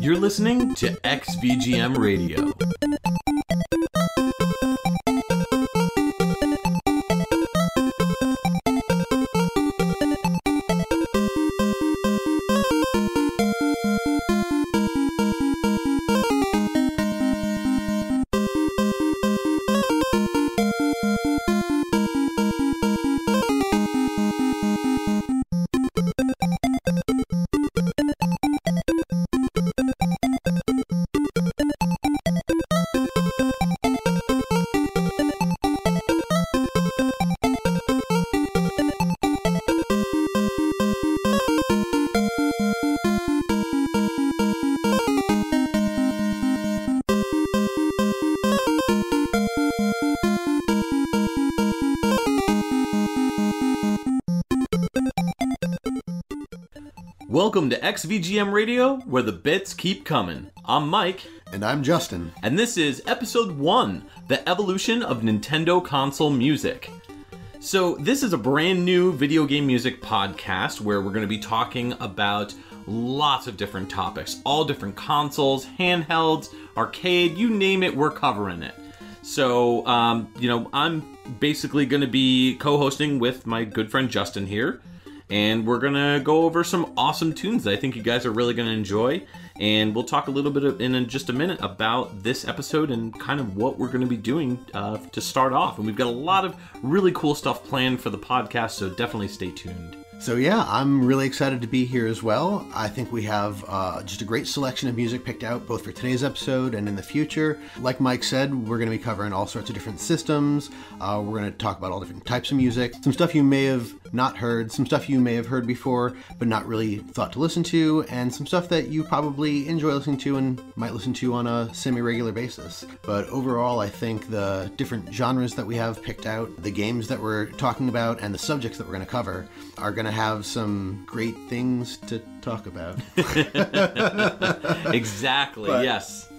You're listening to XVGM Radio. Welcome to XVGM Radio, where the bits keep coming. I'm Mike. And I'm Justin. And this is Episode 1, The Evolution of Nintendo Console Music. So this is a brand new video game music podcast where we're going to be talking about lots of different topics. All different consoles, handhelds, arcade, you name it, we're covering it. So, I'm basically going to be co-hosting with my good friend Justin here. And we're going to go over some awesome tunes that I think you guys are really going to enjoy. And we'll talk a little bit in just a minute about this episode and kind of what we're going to be doing to start off. And we've got a lot of really cool stuff planned for the podcast, so definitely stay tuned. So yeah, I'm really excited to be here as well. I think we have just a great selection of music picked out, both for today's episode and in the future. Like Mike said, we're going to be covering all sorts of different systems. We're going to talk about all different types of music. Some stuff you may have not heard, some stuff you may have heard before, but not really thought to listen to, and some stuff that you probably enjoy listening to and might listen to on a semi-regular basis. But overall, I think the different genres that we have picked out, the games that we're talking about, and the subjects that we're going to cover are going to have some great things to talk about. Exactly, yes.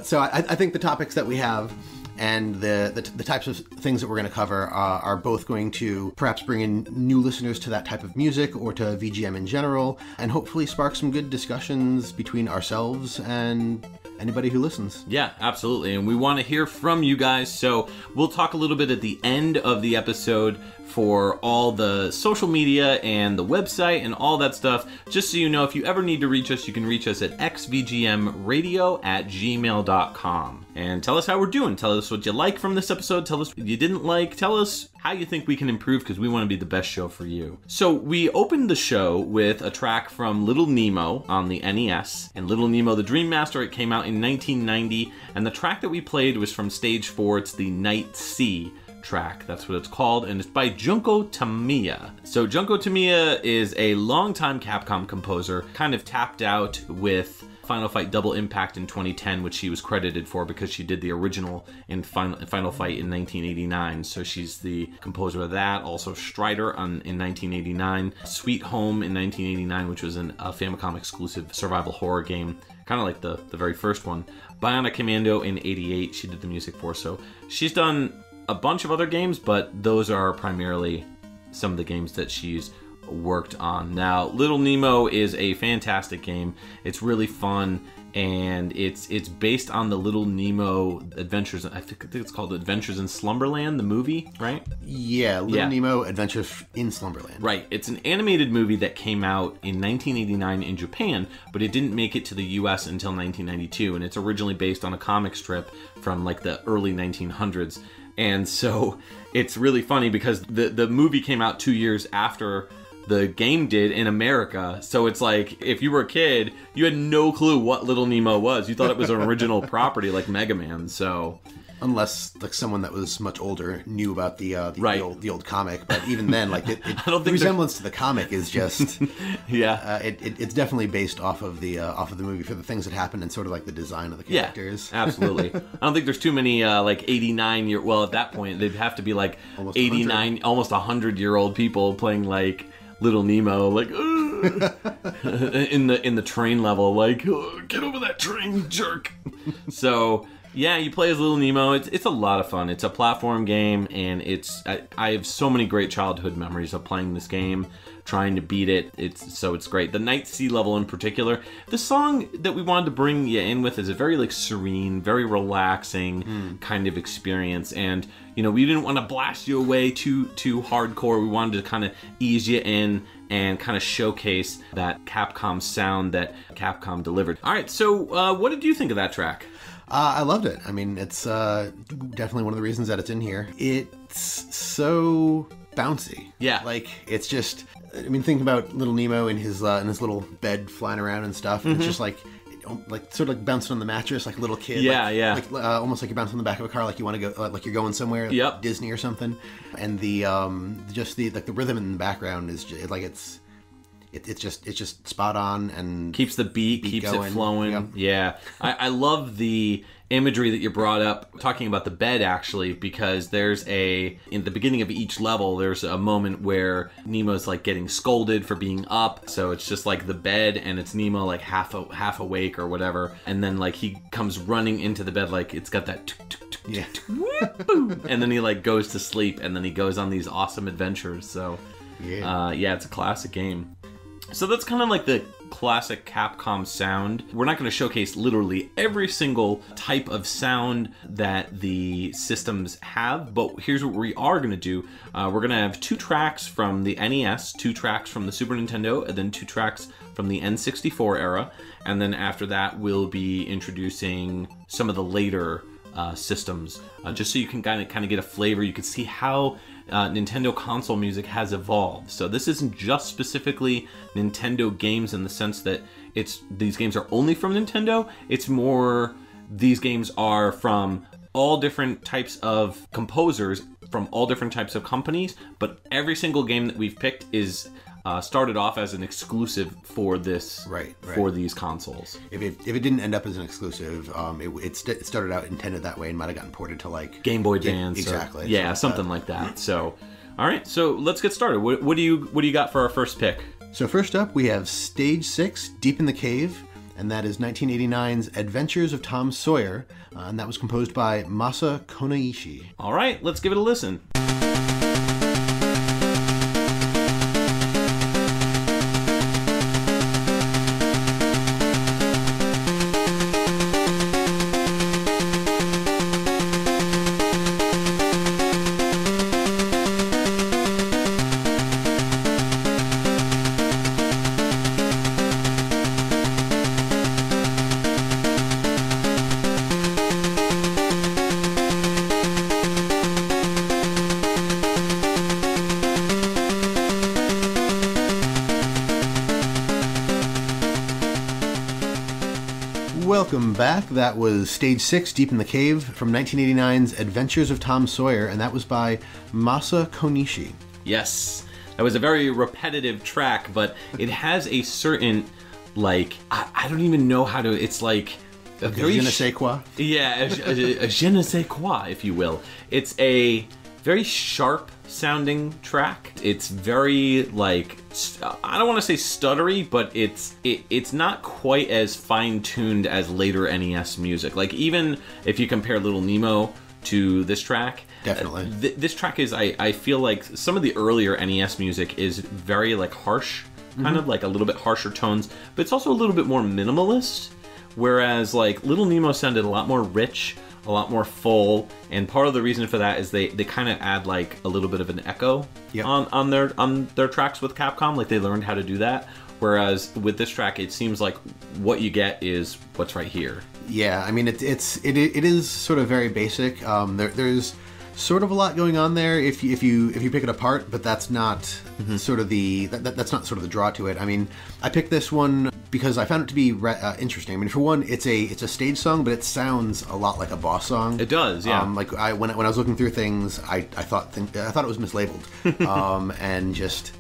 So I think the topics that we have and the types of things that we're going to cover are both going to perhaps bring in new listeners to that type of music or to VGM in general, and hopefully spark some good discussions between ourselves and anybody who listens. Yeah, absolutely. And we want to hear from you guys, so we'll talk a little bit at the end of the episode for all the social media and the website and all that stuff. Just so you know, if you ever need to reach us, you can reach us at xvgmradio@gmail.com. And tell us how we're doing. Tell us what you like from this episode. Tell us what you didn't like. Tell us how you think we can improve, because we want to be the best show for you. So we opened the show with a track from Little Nemo on the NES. And Little Nemo the Dream Master, it came out in 1990. And the track that we played was from Stage 4. It's the Night Sea track. That's what it's called, and it's by Junko Tamiya. So Junko Tamiya is a longtime Capcom composer, kind of tapped out with Final Fight Double Impact in 2010, which she was credited for because she did the original in Final Fight in 1989. So she's the composer of that. Also Strider in 1989. Sweet Home in 1989, which was a Famicom exclusive survival horror game, kind of like the very first one. Bionic Commando in 88, she did the music for. So she's done a bunch of other games, but those are primarily some of the games that she's worked on. Now, Little Nemo is a fantastic game. It's really fun, and it's based on the Little Nemo Adventures. I think it's called Adventures in Slumberland, the movie, right? Yeah, Little Nemo Adventures in Slumberland. Right. It's an animated movie that came out in 1989 in Japan, but it didn't make it to the US until 1992, and it's originally based on a comic strip from like the early 1900s. And so it's really funny because the movie came out 2 years after the game did in America. So it's like, if you were a kid, you had no clue what Little Nemo was. You thought it was an original property like Mega Man. So unless like someone that was much older knew about the old comic, but even then, like the resemblance to the comic is just it's definitely based off of the movie for the things that happened and sort of like the design of the characters. Yeah, absolutely. I don't think there's too many like 89 well, at that point they'd have to be like almost 89, almost 100-year-old people playing like Little Nemo, like in the train level, like, oh, get over that train, jerk. So Yeah, you play as little Nemo. It's a lot of fun. It's a platform game, and I have so many great childhood memories of playing this game, trying to beat it. It's great. The Night Sea level in particular. The song that we wanted to bring you in with is a very like serene, very relaxing kind of experience, and we didn't want to blast you away too hardcore. We wanted to kind of ease you in and kind of showcase that Capcom sound that Capcom delivered. All right, so what did you think of that track? I loved it. I mean, it's definitely one of the reasons that it's in here. It's so bouncy. Yeah. Like, it's just... I mean, think about little Nemo in his little bed flying around and stuff. And it's just like sort of like bouncing on the mattress like a little kid. Yeah, like, almost like you're bouncing on the back of a car, like you want to go, like you're going somewhere, yep. Disney or something. And the the rhythm in the background is just, like it's just spot on and keeps the beat keeps going. It flowing. Yep. Yeah, I love the imagery that you brought up talking about the bed, actually, because there's in the beginning of each level there's a moment where Nemo's like getting scolded for being up, so it's just like the bed and it's Nemo like half awake or whatever, and then like he comes running into the bed, like it's got that yeah, and then he like goes to sleep, and then he goes on these awesome adventures. So yeah, it's a classic game. So that's kind of like the classic Capcom sound. We're not going to showcase literally every single type of sound that the systems have, but here's what we are going to do. We're going to have 2 tracks from the NES, 2 tracks from the Super Nintendo, and then 2 tracks from the N64 era. And then after that, we'll be introducing some of the later systems, just so you can kind of get a flavor. You can see how Nintendo console music has evolved. So this isn't just specifically Nintendo games in the sense that these games are only from Nintendo. It's more these games are from all different types of composers from all different types of companies, but every single game that we've picked is started off as an exclusive for this, right. for these consoles. If it didn't end up as an exclusive, it started out intended that way and might have gotten ported to like Game Boy Advance, exactly. Yeah, something like that. So, all right, so let's get started. What do you got for our first pick? So first up, we have Stage 6, Deep in the Cave, and that is 1989's Adventures of Tom Sawyer, and that was composed by Masa Konishi. All right, let's give it a listen. Welcome back. That was Stage 6, Deep in the Cave, from 1989's Adventures of Tom Sawyer, and that was by Masa Konishi. Yes, that was a very repetitive track, but it has a certain, like, I don't even know how to, it's like a very... Je ne sais quoi. Yeah, a je ne sais quoi, if you will. It's a very sharp sounding track. It's very, like, I don't want to say stuttery, but it's not quite as fine-tuned as later NES music. Like, even if you compare Little Nemo to this track, definitely this track is, I feel like some of the earlier NES music is very, like, harsh, kind of like a little bit harsher tones, but it's also a little bit more minimalist, whereas like Little Nemo sounded a lot more rich, a lot more full, and part of the reason for that is they kind of add like a little bit of an echo on their tracks with Capcom. Like, they learned how to do that, whereas with this track it seems like what you get is what's right here. Yeah, I mean it is sort of very basic. There's sort of a lot going on there if you pick it apart, but that's not sort of that's not sort of the draw to it. I mean, I picked this one because I found it to be interesting. I mean, for one, it's a stage song, but it sounds a lot like a boss song. It does, yeah. Like when I was looking through things, I thought it was mislabeled, and just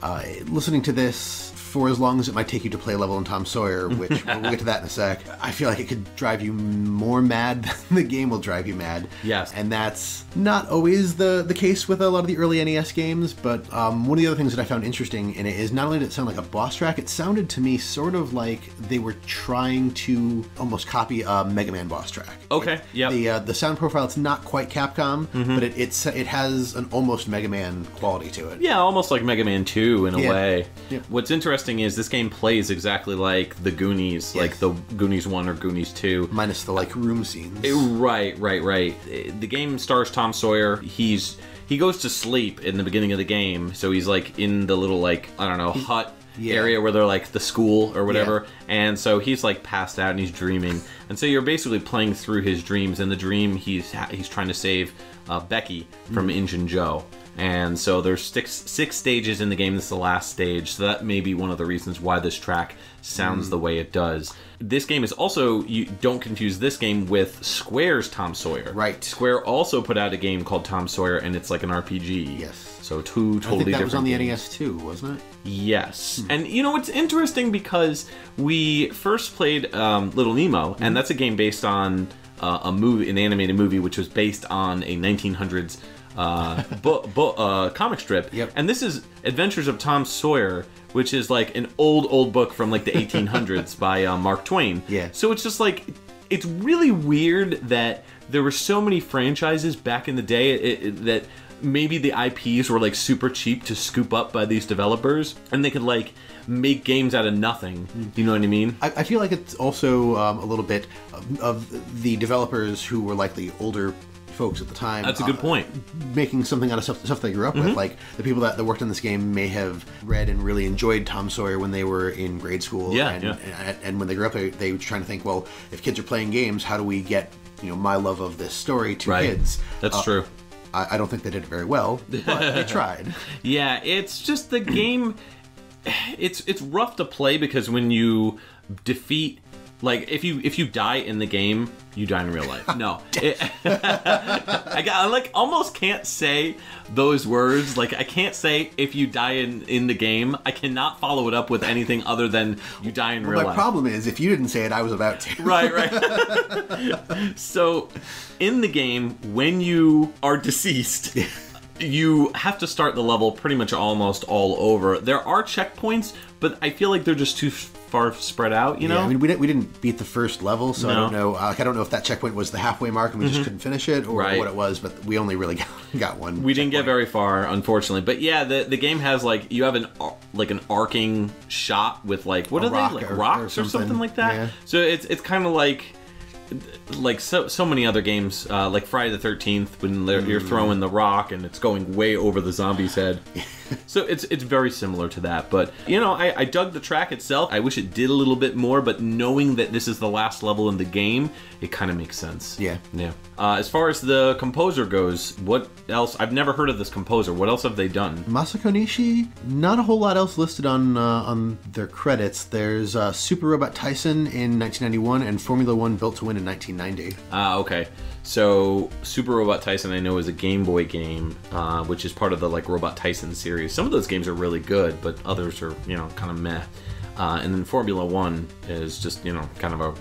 listening to this for as long as it might take you to play a level in Tom Sawyer, which we'll get to that in a sec, I feel like it could drive you more mad than the game will drive you mad. Yes. And that's not always the case with a lot of the early NES games, but one of the other things that I found interesting in it is not only did it sound like a boss track, it sounded to me sort of like they were trying to almost copy a Mega Man boss track. Okay, yeah. The sound profile, it's not quite Capcom, but it has an almost Mega Man quality to it. Yeah, almost like Mega Man 2 in a way. Yeah. What's interesting is this game plays exactly like the Goonies, like the Goonies 1 or Goonies 2. Minus the, like, room scenes. Right. The game stars Tom Sawyer. He goes to sleep in the beginning of the game, so he's, like, in the little, like, I don't know, hut area where they're, like, the school or whatever. And so he's, like, passed out and he's dreaming. And so you're basically playing through his dreams. In the dream, he's trying to save Becky from Injun Joe. And so there's six stages in the game. This is the last stage, so that may be one of the reasons why this track sounds the way it does. This game is also, you don't confuse this game with Square's Tom Sawyer. Right. Square also put out a game called Tom Sawyer, and it's like an RPG. Yes. So two totally different games. I think that was on the NES too, wasn't it? Yes. And you know, it's interesting because we first played Little Nemo, and that's a game based on a movie, an animated movie, which was based on a 1900s comic strip. Yep. And this is Adventures of Tom Sawyer, which is like an old book from like the 1800s by Mark Twain. Yeah. So it's just like, it's really weird that there were so many franchises back in the day that maybe the IPs were like super cheap to scoop up by these developers, and they could like make games out of nothing. You know what I mean? I feel like it's also a little bit of the developers who were likely older folks at the time. That's a good point. Making something out of stuff they grew up with. Like, the people that worked on this game may have read and really enjoyed Tom Sawyer when they were in grade school. And when they grew up, they were trying to think, well, if kids are playing games, how do we get, my love of this story to kids? That's true. I don't think they did it very well, but they tried. Yeah, it's just the game. It's rough to play because when you defeat, like, if you die in the game, you die in real life. No, I like almost can't say those words. Like, I can't say if you die in the game. I cannot follow it up with anything other than you die in real life. My problem is, if you didn't say it, I was about to. Right. So, in the game, when you are deceased, you have to start the level pretty much almost all over. There are checkpoints, but I feel like they're just too far spread out, you know? Yeah, I mean, we didn't beat the first level, so I don't know. I don't know if that checkpoint was the halfway mark and we just couldn't finish it, or what it was, but we only really got one. We didn't get very far, unfortunately. But yeah, the game has, like, you have an arcing shot with, like, what are they? Like rocks or something like that? Yeah. So it's kind of like so many other games, like Friday the 13th, when you're throwing the rock and it's going way over the zombie's head. So it's very similar to that. But, I dug the track itself. I wish it did a little bit more, but knowing that this is the last level in the game, it kind of makes sense. Yeah. As far as the composer goes, what else? I've never heard of this composer. What else have they done? Masa Konishi, not a whole lot else listed on their credits. There's Super Robot Tyson in 1991 and Formula 1 Built to Win in 1990. Okay. So, Super Robot Tyson, I know, is a Game Boy game, which is part of the, like, Robot Tyson series. Some of those games are really good, but others are, kind of meh. And then Formula 1 is just, kind of a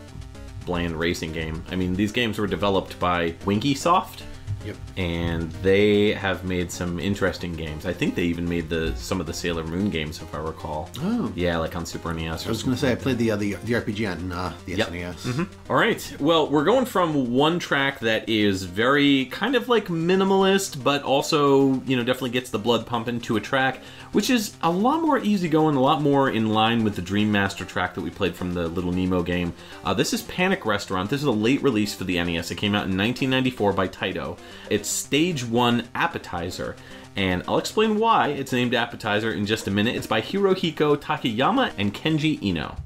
bland racing game. I mean, these games were developed by Winkysoft. Yep. And they have made some interesting games. I think they even made some of the Sailor Moon games, if I recall. Oh. Yeah, like on Super NES. I was going to say, I played the RPG on the SNES. All right. Well, we're going from one track that is very kind of like minimalist, but also, definitely gets the blood pumping, to a track which is a lot more easygoing, a lot more in line with the Dream Master track that we played from the Little Nemo game. This is Panic Restaurant. This is a late release for the NES. It came out in 1994 by Taito. It's Stage 1 Appetizer, and I'll explain why it's named Appetizer in just a minute. It's by Hirohiko, Takayama, and Kenji Ino.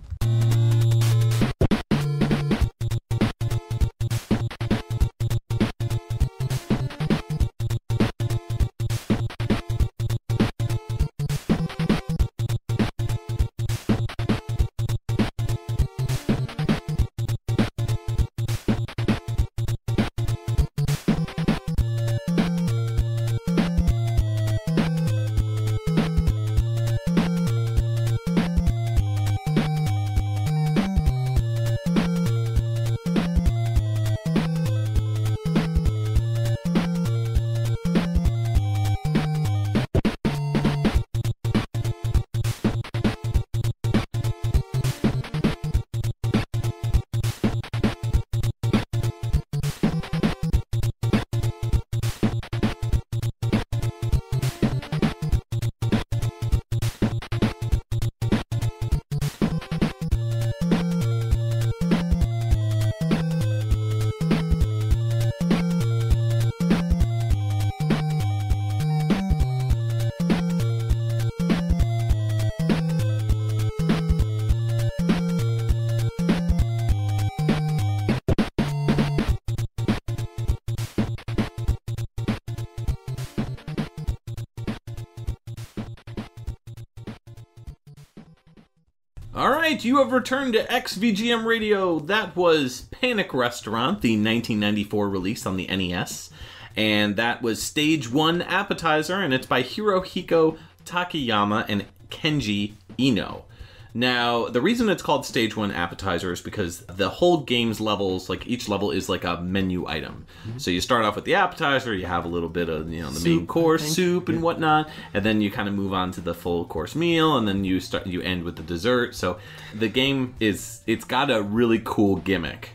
All right, you have returned to XVGM Radio. That was Panic Restaurant, the 1994 release on the NES. And that was Stage 1 Appetizer, and it's by Hirohiko Takayama and Kenji Ino. Now, the reason it's called Stage 1 Appetizer is because the whole game's levels, like each level is like a menu item. Mm-hmm. So you start off with the appetizer, you have a little bit of, the soup, main course, soup and whatnot, and then you kind of move on to the full course meal, and then you end with the dessert. So the game it's got a really cool gimmick.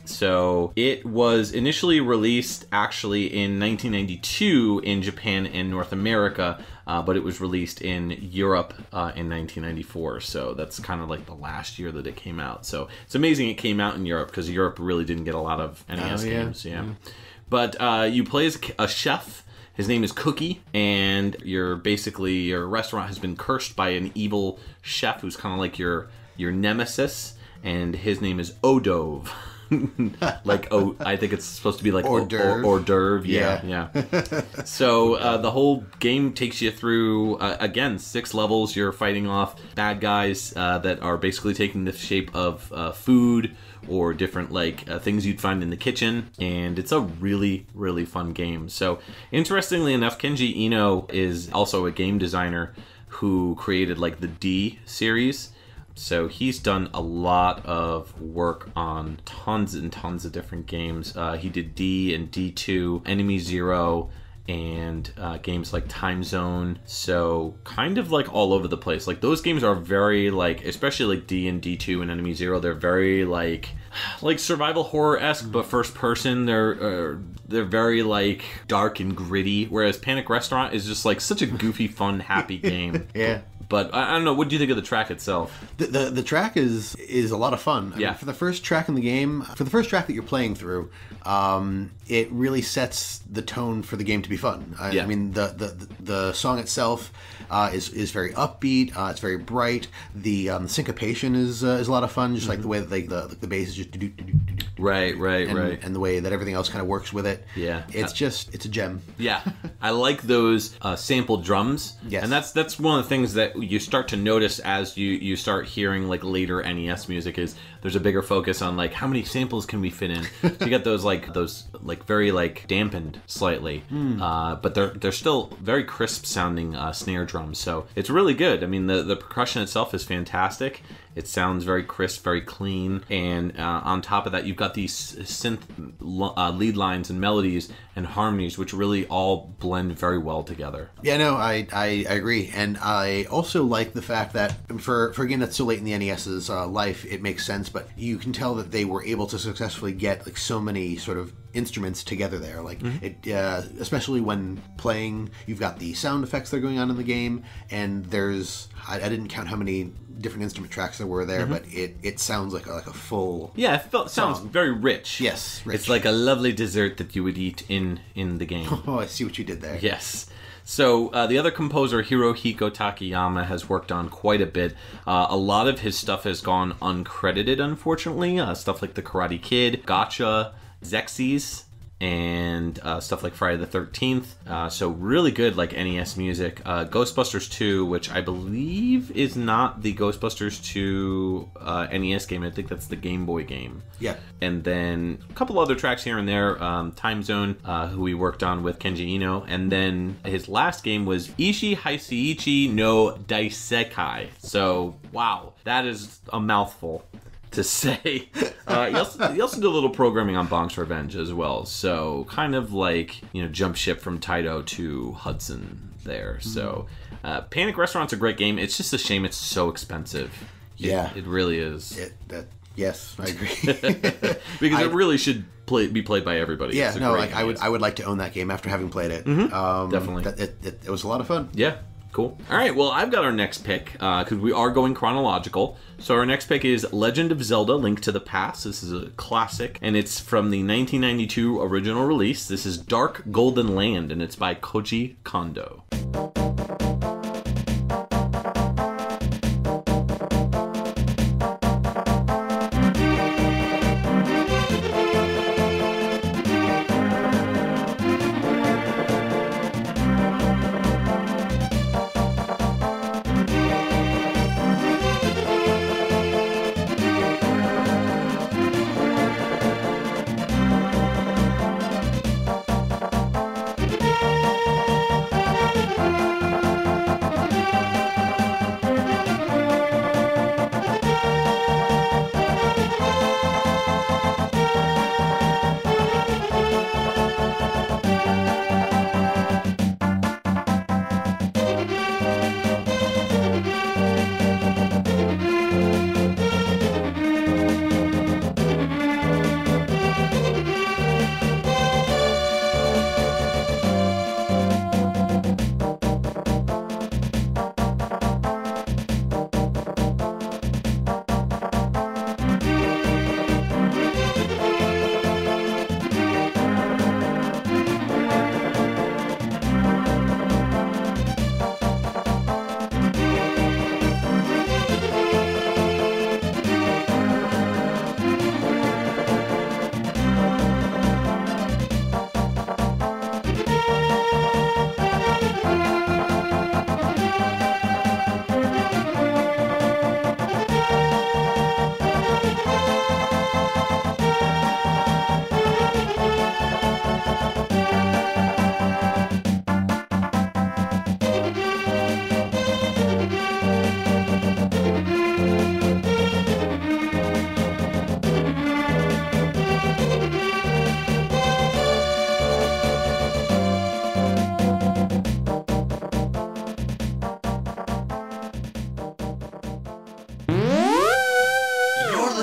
So it was initially released actually in 1992 in Japan and North America, but it was released in Europe in 1994. So that's kind of like the last year that it came out. So it's amazing it came out in Europe because Europe really didn't get a lot of NES games. Yeah. But you play as a chef. His name is Cookie, and your restaurant has been cursed by an evil chef who's kind of like your nemesis, and his name is Odove. I think it's supposed to be like hors d'oeuvre. Yeah. So the whole game takes you through, again, 6 levels. You're fighting off bad guys that are basically taking the shape of food or different things you'd find in the kitchen, and it's a really, really fun game. So interestingly enough, Kenji Ino is also a game designer who created the D series. So he's done a lot of work on tons and tons of different games. He did D and D2, Enemy Zero, and games like Time Zone. So kind of all over the place. Those games are very especially D and D2 and Enemy Zero, they're very like survival horror-esque, but first person. They're very dark and gritty, whereas Panic Restaurant is just such a goofy, fun, happy game. Yeah. But I don't know. What do you think of the track itself? The track is a lot of fun. I mean, for the first track in the game, for the first track that you're playing through, it really sets the tone for the game to be fun. I mean, the song itself is very upbeat. It's very bright. The syncopation is a lot of fun. Just the way that the bass is just right, and the way that everything else kind of works with it. Yeah, it's a gem. Yeah, I like those sampled drums. Yes, and that's one of the things that you start to notice as you start hearing later NES music is there's a bigger focus on how many samples can we fit in. So you get those very dampened slightly, but they're still very crisp sounding snare drums. So it's really good. I mean the percussion itself is fantastic. It sounds very crisp, very clean, and on top of that, you've got these synth lead lines and melodies and harmonies, which really all blend very well together. Yeah, no, I agree, and I also like the fact that for a game that's so late in the NES's life, it makes sense. But you can tell that they were able to successfully get so many sort of instruments together there. Especially when playing, you've got the sound effects that are going on in the game, and there's I didn't count how many different instrument tracks there were there, but it sounds like a full sounds very rich. Yes, rich. It's like a lovely dessert that you would eat in the game. Oh, I see what you did there. Yes. So the other composer, Hirohiko Takayama, has worked on quite a bit. A lot of his stuff has gone uncredited, unfortunately. Stuff like The Karate Kid, Gotcha, Xerxes, and stuff like Friday the 13th. So really good NES music. Ghostbusters 2, which I believe is not the Ghostbusters 2 NES game. I think that's the Game Boy game. Yeah. And then a couple other tracks here and there. Time Zone, who he worked on with Kenji Ino. And then his last game was Ishi Haiseichi no Daisekai. So, wow, that is a mouthful to say. He also did a little programming on Bonk's Revenge as well. So kind of jump ship from Taito to Hudson there. So Panic Restaurant's a great game. It's just a shame it's so expensive. It really is. Yes, I agree. Because it really should be played by everybody. Yeah, I would like to own that game after having played it. Definitely. It was a lot of fun. Yeah. Cool. All right, well, I've got our next pick, because we are going chronological. So our next pick is Legend of Zelda: Link to the Past. This is a classic, and it's from the 1992 original release. This is Dark Golden Land, and it's by Koji Kondo.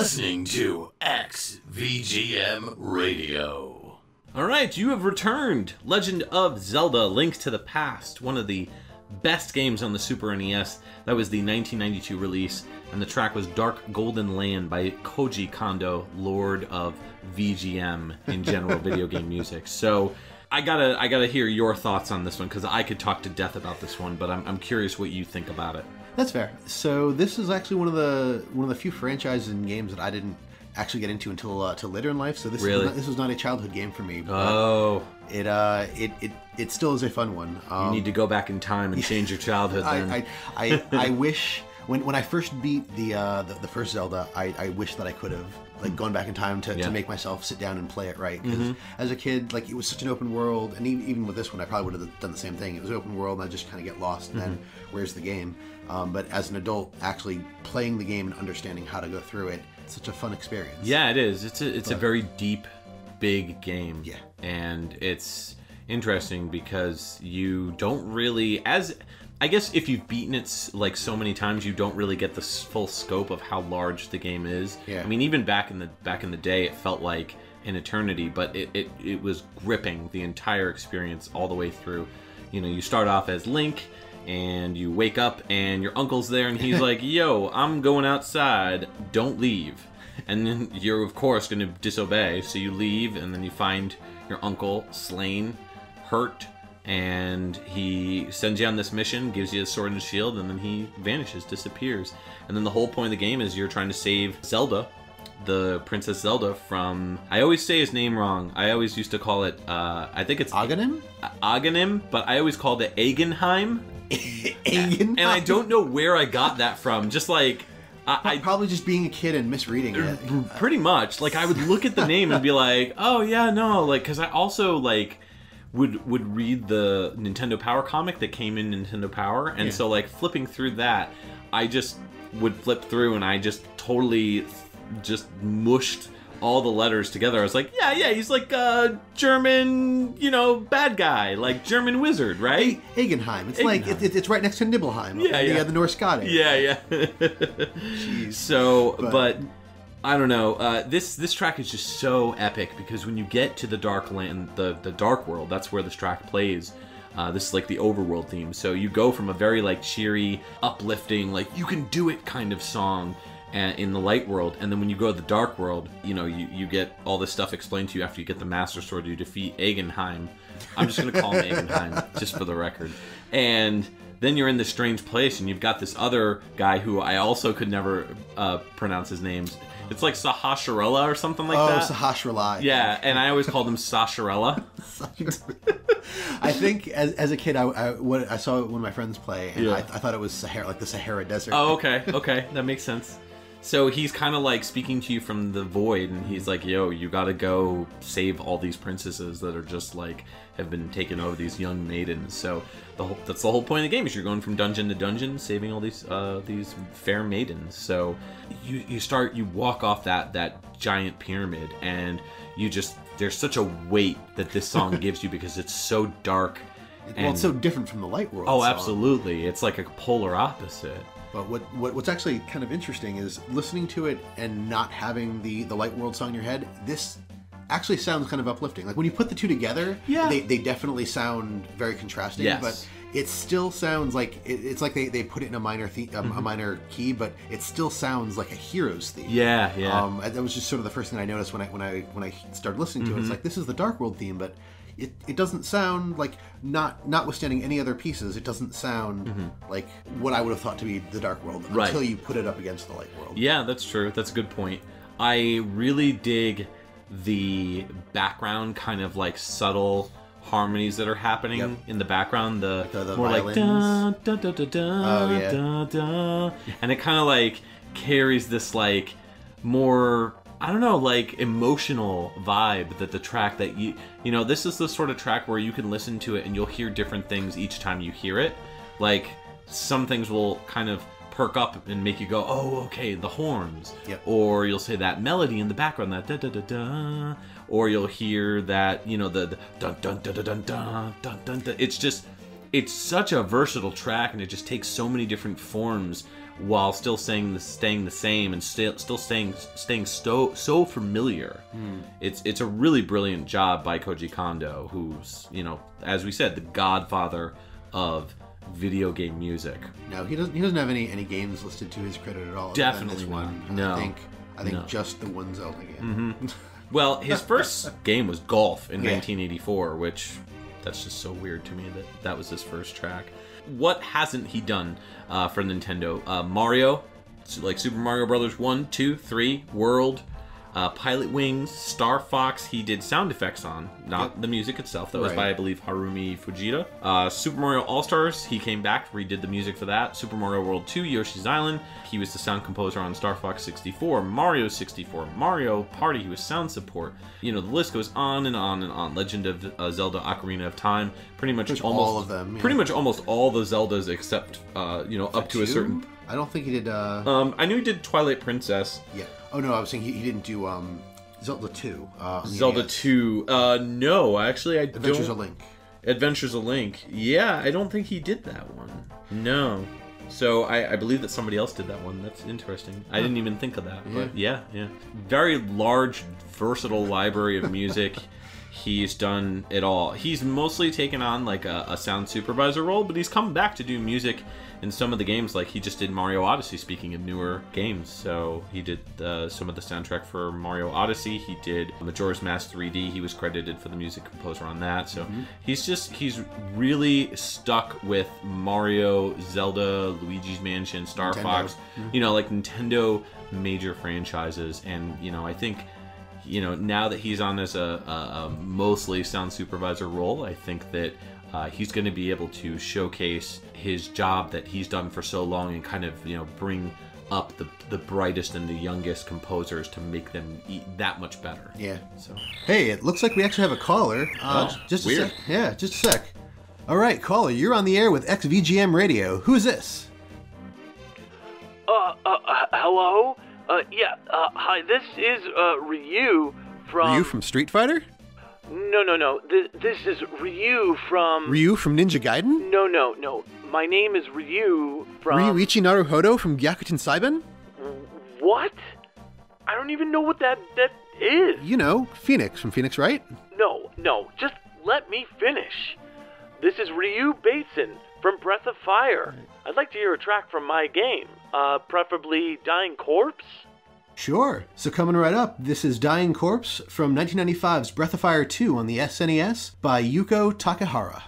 listening to XVGM Radio. All right, you have returned. Legend of Zelda: Link to the Past, one of the best games on the Super NES. That was the 1992 release, and the track was Dark Golden Land by Koji Kondo, Lord of VGM in general video game music. So I gotta hear your thoughts on this one, because I could talk to death about this one, but I'm curious what you think about it. That's fair. So this is actually one of the few franchises and games that I didn't actually get into until later in life. So this was not a childhood game for me. Oh, it still is a fun one. You need to go back in time and change your childhood. Then I wish when I first beat the first Zelda, I wish that I could have gone back in time to make myself sit down and play it right. Because as a kid, it was such an open world, and even with this one, I probably would have done the same thing. It was open world, and I just kind of get lost. And then where's the game? But as an adult, actually playing the game and understanding how to go through it, it's such a fun experience. Yeah, it is. It's a very deep, big game. Yeah, and it's interesting because you don't really, I guess if you've beaten it so many times, you don't really get the full scope of how large the game is. Yeah. I mean, even back in the day, it felt like an eternity, but it was gripping the entire experience all the way through. You start off as Link, and you wake up, and your uncle's there, and he's like, "Yo, I'm going outside. Don't leave." And then you're of course going to disobey, so you leave, and then you find your uncle slain, hurt. And he sends you on this mission, gives you a sword and shield, and then he vanishes, disappears. And then the whole point of the game is you're trying to save Zelda, the Princess Zelda, from... I always say his name wrong. I always used to call it, I think it's... Aghanim? Aghanim, but I always called it Agenheim. Agenheim? And I don't know where I got that from. Just I probably just being a kid and misreading it. Pretty much. I would look at the name and be like, oh yeah, no, because I also, would read the Nintendo Power comic that came in Nintendo Power, and so flipping through that, I just would flip through and I just totally just mushed all the letters together. I was like, yeah, he's a German, bad guy, German wizard, right? Agenheim. It's it's right next to Nibelheim. Yeah. The Norse god. Yeah. Jeez. So, but I don't know. This track is just so epic because when you get to the Dark Land, the Dark World, that's where this track plays. This is the overworld theme. So you go from a very cheery, uplifting, you can do it kind of song in the light world, and then when you go to the Dark World, you get all this stuff explained to you after you get the Master Sword. You defeat Agenheim. I'm just gonna call him Agenheim just for the record. And then you're in this strange place, and you've got this other guy who I also could never pronounce his name. It's Sahasharella or something like that. Oh, Sahasharella. Yeah, and I always called him Sasharella. I think as a kid, I saw one of my friends play, and I thought it was Sahara, the Sahara Desert. Oh, okay, that makes sense. So he's kind of speaking to you from the void, and he's like, yo, you gotta go save all these princesses that are just have been taken over, these young maidens. So that's the whole point of the game, is you're going from dungeon to dungeon, saving all these fair maidens. So you walk off that giant pyramid, and there's such a weight that this song gives you because it's so dark. Well, it's so different from the Light World song. Absolutely. It's like a polar opposite. But what's actually kind of interesting is listening to it and not having the Light World song in your head. This actually sounds kind of uplifting. When you put the two together, they definitely sound very contrasting. Yes. But it still sounds it's like they put it in a minor a minor key, but it still sounds like a Heroes theme. Yeah. That was just sort of the first thing I noticed when I started listening to it. It's this is the Dark World theme, but it doesn't sound notwithstanding any other pieces, it doesn't sound like what I would have thought to be the Dark World until you put it up against the Light World. Yeah, that's true. That's a good point. I really dig the background kind of subtle harmonies that are happening in the background. The more violins. da da da da da da da, and it kind of carries this more, I don't know, emotional vibe that the track that this is the sort of track where you can listen to it and you'll hear different things each time you hear it. Some things will kind of perk up and make you go, oh, okay, the horns. Yep. Or you'll say that melody in the background, that da da da da. Or you'll hear that, the dun dun dun dun dun dun dun dun. It's such a versatile track, and it just takes so many different forms while still staying the same and still staying so familiar. It's a really brilliant job by Koji Kondo, who's, you know, as we said, the godfather of video game music. No, he doesn't have any games listed to his credit at all. Definitely this one. No. I think just the one Zelda game. Well, his first game was Golf in 1984, which that's just so weird to me that was his first track. What hasn't he done for Nintendo? Mario, like Super Mario Brothers 1, 2, 3, World, Pilot Wings, Star Fox, he did sound effects on, not the music itself. That was by, I believe, Harumi Fujita. Super Mario All-Stars, he came back, redid the music for that. Super Mario World 2, Yoshi's Island, he was the sound composer on Star Fox 64, Mario 64, Mario Party, he was sound support. You know, the list goes on and on and on. Legend of Zelda Ocarina of Time, pretty much almost all of them. Pretty much almost all the Zeldas except, you know, up to a certain... I don't think he did... I knew he did Twilight Princess. Yeah. Oh, no, I was saying he didn't do Zelda 2. Zelda 2. No, actually, I don't... Adventures of Link. Adventures of Link. Yeah, I don't think he did that one. No. So I believe that somebody else did that one. That's interesting. I didn't even think of that. But yeah. Very large, versatile library of music. He's done it all. He's mostly taken on like a sound supervisor role, but he's come back to do music in some of the games. Like he just did Mario Odyssey, speaking of newer games. So he did some of the soundtrack for Mario Odyssey. He did Majora's Mask 3D. He was credited for the music composer on that. So he's really stuck with Mario, Zelda, Luigi's Mansion, Star Fox, you know, like Nintendo major franchises. And, you know, I think... You know, now that he's on as a mostly sound supervisor role, I think that he's going to be able to showcase his job that he's done for so long and kind of, you know, bring up the brightest and the youngest composers to make them that much better. Yeah. So. Hey, it looks like we actually have a caller. Just weird. A sec. Yeah, just a sec. All right, caller, you're on the air with XVGM Radio. Who is this? Hello? Hi, this is, Ryu from... Ryu from Street Fighter? No. This is Ryu from... Ryu from Ninja Gaiden? No. My name is Ryu from... Ryuichi Naruhodo from Gyakuten Saiben? What? I don't even know what that is. You know, Phoenix from Phoenix Wright? No, just let me finish. This is Ryu Bateson from Breath of Fire. I'd like to hear a track from my game. Preferably Dying Corpse? Sure. So coming right up, this is Dying Corpse from 1995's Breath of Fire 2 on the SNES by Yuko Takehara.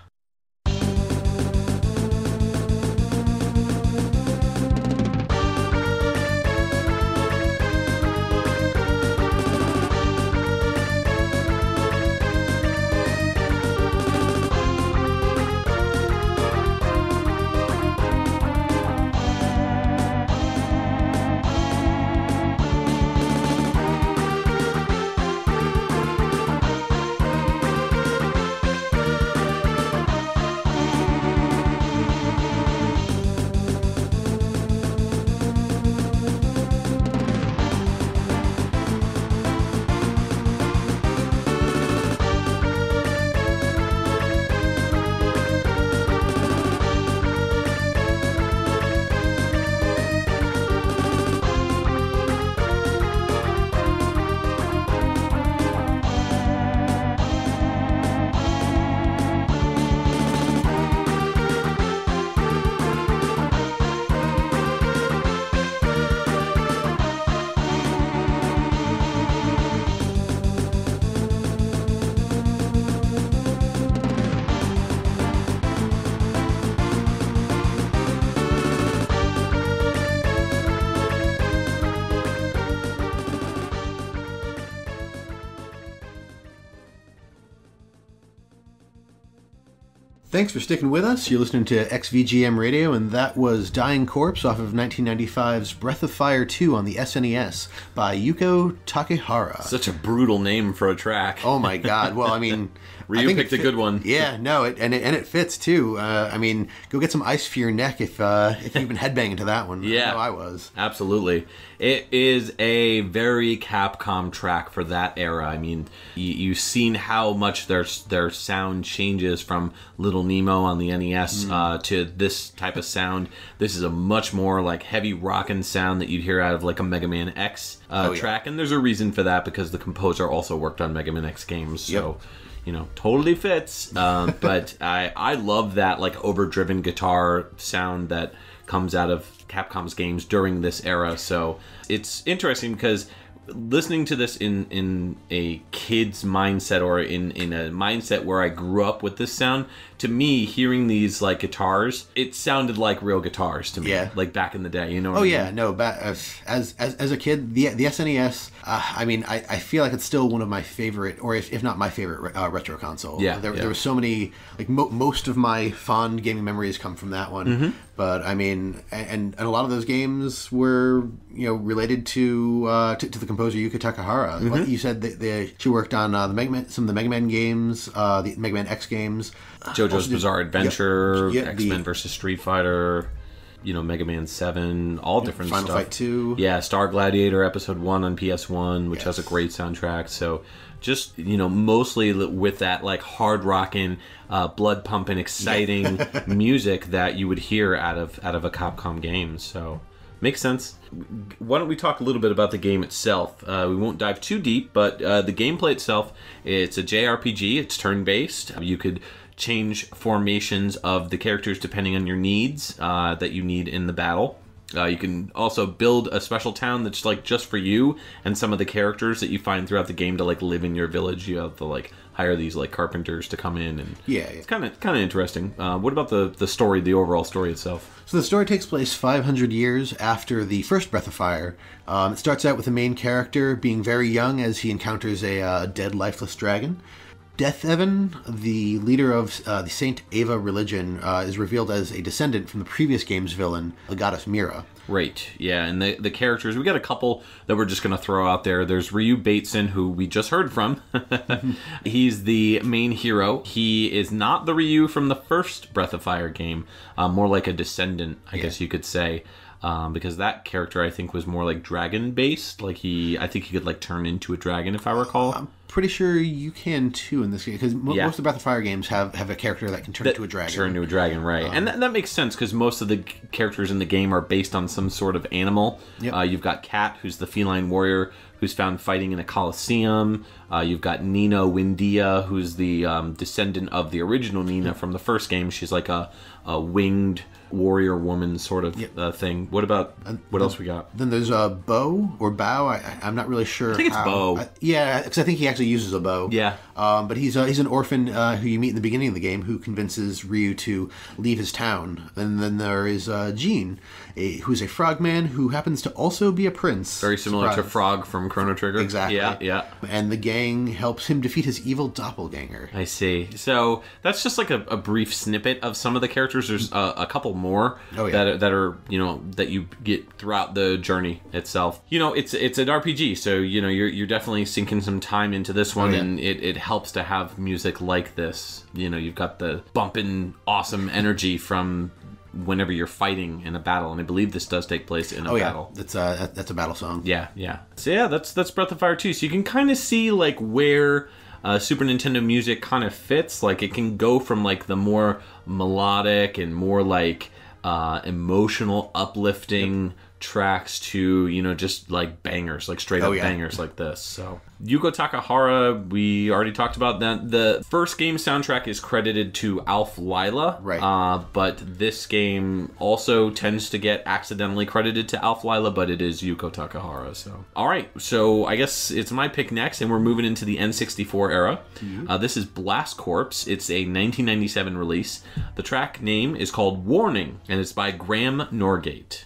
Thanks for sticking with us. You're listening to XVGM Radio, and that was Dying Corpse off of 1995's Breath of Fire 2 on the SNES by Yuko Takehara. Such a brutal name for a track. Oh my god. Well, I mean, Ryu picked a good one. Yeah, no, it fits too. I mean, go get some ice for your neck if you've been headbanging to that one. Yeah, I know I was. Absolutely. It is a very Capcom track for that era. I mean, you've seen how much their sound changes from Little Nemo on the NES to this type of sound. This is a much more like heavy rockin' sound that you'd hear out of like a Mega Man X track, and there's a reason for that because the composer also worked on Mega Man X games, so totally fits. But I love that like overdriven guitar sound that comes out of Capcom's games during this era. So it's interesting because listening to this in a kid's mindset or in a mindset where I grew up with this sound, to me, hearing these like guitars, it sounded like real guitars to me, like back in the day. You know? What I mean? No. As a kid, the SNES. I mean, I feel like it's still one of my favorite, or if not my favorite, retro console. Yeah, there were so many. Like most of my fond gaming memories come from that one. Mm-hmm. But I mean, and a lot of those games were related to the composer Yuko Takehara. Mm-hmm. Like you said, she worked on some of the Mega Man games, the Mega Man X games. JoJo's Bizarre Adventure, X-Men vs. Street Fighter, Mega Man 7, all different Final stuff. Fight 2. Yeah, Star Gladiator Episode 1 on PS1, which has a great soundtrack. So just, mostly with that like hard rocking, blood pumping, exciting music that you would hear out of a Capcom game. So makes sense. Why don't we talk a little bit about the game itself? We won't dive too deep, but the gameplay itself, it's a JRPG. It's turn-based. You could change formations of the characters depending on your needs that you need in the battle. You can also build a special town that's like just for you and some of the characters that you find throughout the game to like live in your village. You have to like hire these like carpenters to come in, and it's kind of interesting. What about the story, the overall story itself? So the story takes place 500 years after the first Breath of Fire. It starts out with the main character being very young as he encounters a dead, lifeless dragon. Death Evan, the leader of the Saint Ava religion, is revealed as a descendant from the previous game's villain, the goddess Mira. Right, yeah, and the characters, we got a couple that we're just going to throw out there. There's Ryu Bateson, who we just heard from. He's the main hero. He is not the Ryu from the first Breath of Fire game, more like a descendant, I guess you could say. Because that character, I think, was more like dragon-based. I think he could like turn into a dragon, if I recall. I'm pretty sure you can too in this game, because most of the Breath of Fire games have a character that can turn into a dragon. Turn into a dragon, right? And that makes sense because most of the characters in the game are based on some sort of animal. Yep. You've got Kat, who's the feline warrior who's found fighting in a coliseum. You've got Nina Windia, who's the descendant of the original Nina from the first game. She's like a winged warrior woman sort of thing. What else we got? Then there's a Bo or Bao. I'm not really sure. I think it's Bo. Because I think he actually uses a bow. Yeah. But he's an orphan who you meet in the beginning of the game who convinces Ryu to leave his town. And then there is Jean, who's a frogman who happens to also be a prince. Very similar to Frog from Chrono Trigger. Exactly. Yeah. And the gang helps him defeat his evil doppelganger. I see. So that's just like a brief snippet of some of the characters. There's a couple more that are that you get throughout the journey itself. It's an RPG, so you're definitely sinking some time into this one, and it helps to have music like this. You've got the bumping awesome energy from whenever you're fighting in a battle, and I believe this does take place in a battle. That's a battle song. Yeah. So that's Breath of Fire 2. So you can kind of see like where Super Nintendo music kind of fits. Like it can go from like the more melodic and more like emotional, uplifting tracks to just like bangers, like straight up bangers like this. So Yuko Takehara, we already talked about that. The first game soundtrack is credited to Alf Lyla, right? But this game also tends to get accidentally credited to Alf Lyla, but it is Yuko Takehara. So all right, so I guess it's my pick next, and we're moving into the N64 era. This is Blast Corps. It's a 1997 release. The track name is called Warning, and it's by Graham Norgate.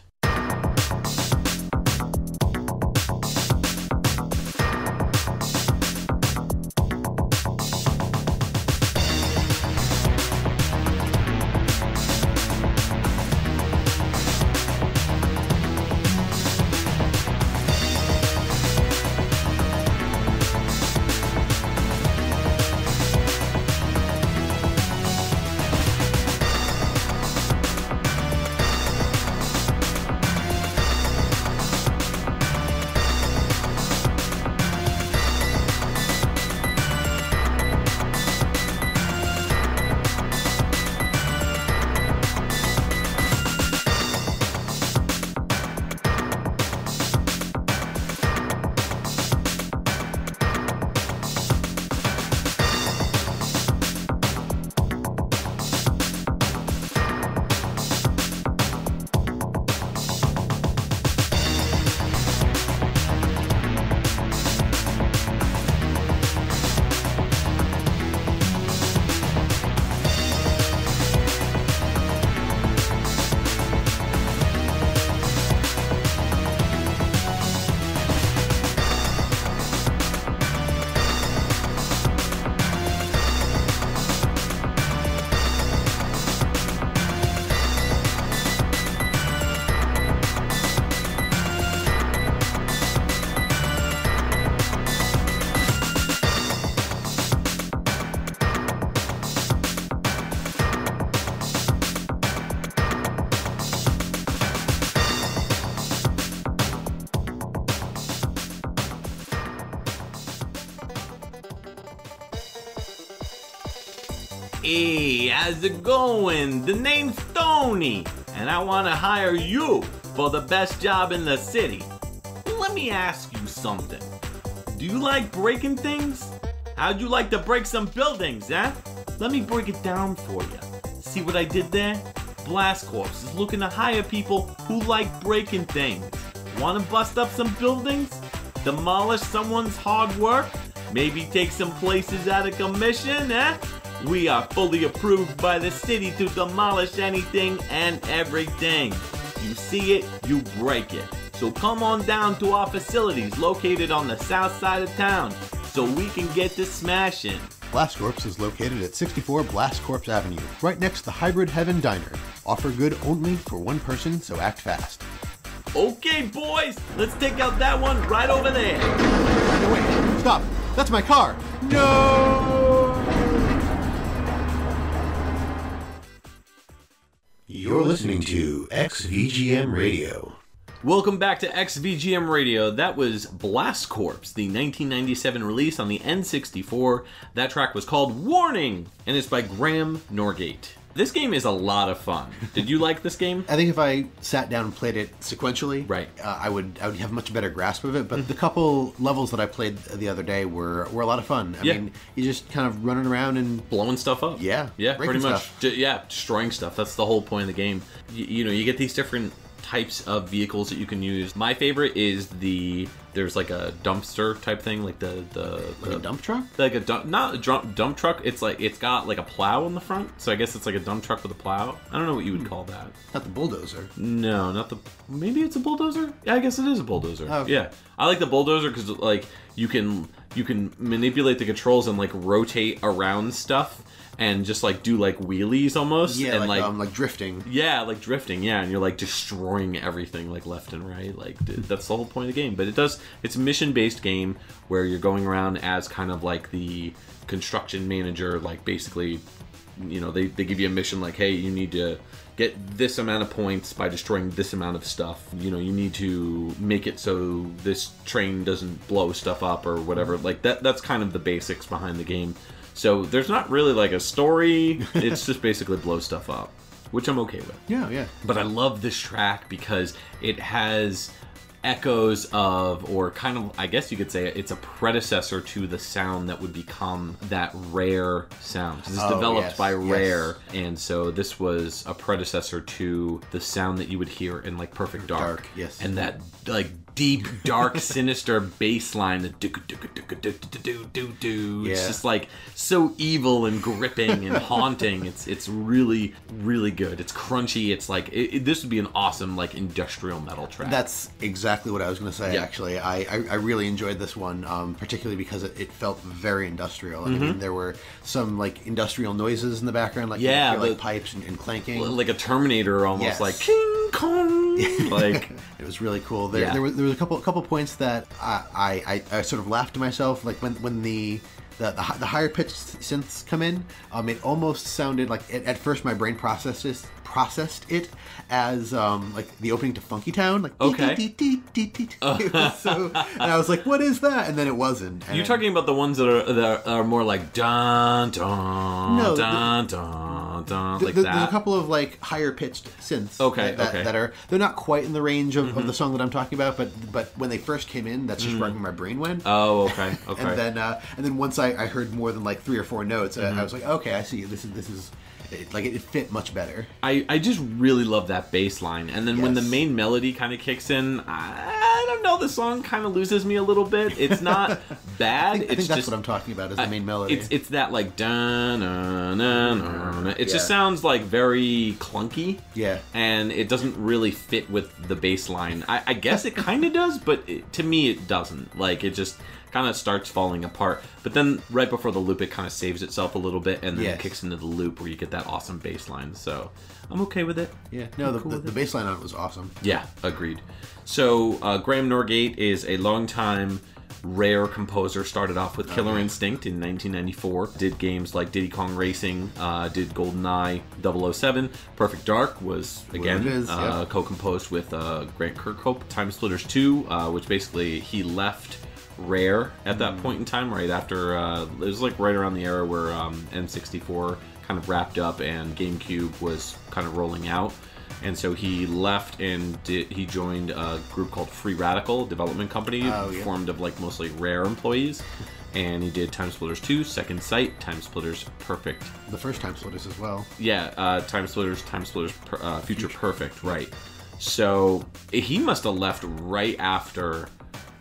Hey, how's it going? The name's Tony, and I want to hire you for the best job in the city. Let me ask you something. Do you like breaking things? How'd you like to break some buildings, huh? Let me break it down for you. See what I did there? Blast Corps is looking to hire people who like breaking things. Want to bust up some buildings? Demolish someone's hard work? Maybe take some places out of commission, eh? We are fully approved by the city to demolish anything and everything. You see it, you break it. So come on down to our facilities located on the south side of town so we can get to smashing. Blast Corps is located at 64 Blast Corps Avenue, right next to the Hybrid Heaven Diner. Offer good only for one person, so act fast. Okay, boys, let's take out that one right over there. No, wait, stop. That's my car. No! You're listening to XVGM Radio. Welcome back to XVGM Radio. That was Blast Corps, the 1997 release on the N64. That track was called Warning, and it's by Graham Norgate. This game is a lot of fun. Did you like this game? I think if I sat down and played it sequentially, right, I would have a much better grasp of it. But the couple levels that I played the other day were a lot of fun. I mean, you just kind of running around and blowing stuff up. Yeah, pretty much. Destroying stuff. That's the whole point of the game. You know, you get these different types of vehicles that you can use. My favorite is there's like a dumpster type thing, like the a dump truck, like a dump truck. It's like it's got like a plow in the front, so I guess it's like a dump truck with a plow. I don't know what you would call that. Not the bulldozer. No, not the. Maybe it's a bulldozer. Yeah, I guess it is a bulldozer. Oh, okay. Yeah, I like the bulldozer because like you can manipulate the controls and like rotate around stuff. And just like do like wheelies almost, yeah, and like drifting. Yeah, like drifting. Yeah, and you're like destroying everything like left and right. Like that's the whole point of the game. But it's a mission-based game where you're going around as kind of like the construction manager. Like basically, you know, they give you a mission like, hey, you need to get this amount of points by destroying this amount of stuff. You know, you need to make it so this train doesn't blow stuff up or whatever. Like that's kind of the basics behind the game. So there's not really like a story, it's just basically blow stuff up, which I'm okay with. Yeah. But I love this track because it has echoes of, or kind of, I guess you could say it's a predecessor to the sound that would become that Rare sound. This is developed by Rare, and so this was a predecessor to the sound that you would hear in like Perfect Dark. Yes. And that like deep, dark, sinister bass line. It's just like so evil and gripping and haunting. It's really, really good. It's crunchy. It's like this would be an awesome like industrial metal track. That's exactly what I was going to say. Yeah. Actually, I really enjoyed this one, particularly because it felt very industrial. I mean, there were some like industrial noises in the background, like like pipes and clanking, like a Terminator almost, like King Kong. Like it was really cool. There was a couple points that I sort of laughed to myself, like when the higher pitched synths come in. It almost sounded like at first my brain processed it as like the opening to Funky Town, like okay. So, and I was like, what is that? And then it wasn't. And you're talking about the ones that are more like dun dun dun dun dun, like that. There's a couple of like higher pitched synths. That are, they're not quite in the range of the song that I'm talking about, but when they first came in, that's just where my brain went. Oh, okay. And then once I heard more than like 3 or 4 notes, I was like, okay, I see. This is it fit much better. I just really love that bass line, and then when the main melody kind of kicks in, I don't know, the song kind of loses me a little bit. It's not bad. I think that's what I'm talking about, is the main melody. It's that like dun dun dun dun. It just sounds like very clunky. Yeah, and it doesn't really fit with the bass line. I guess it kind of does, but to me it doesn't. Like it just kind of starts falling apart. But then right before the loop, it kind of saves itself a little bit, and then it kicks into the loop where you get that awesome bass line. So I'm okay with it. Yeah, no, the bass line on it was awesome. Yeah, agreed. So Graham Norgate is a longtime Rare composer. Started off with Killer Instinct in 1994. Did games like Diddy Kong Racing, did GoldenEye 007. Perfect Dark was, again, co-composed with Grant Kirkhope. Time Splitters 2, which basically he left Rare at that point in time, right after it was like right around the era where N64 kind of wrapped up and GameCube was kind of rolling out. And so he left and he joined a group called Free Radical, a development company formed of like mostly Rare employees. And he did Time Splitters 2, Second Sight, Time Splitters Perfect. The first Time Splitters as well. Yeah, Time Splitters, Future Perfect, right. So he must have left right after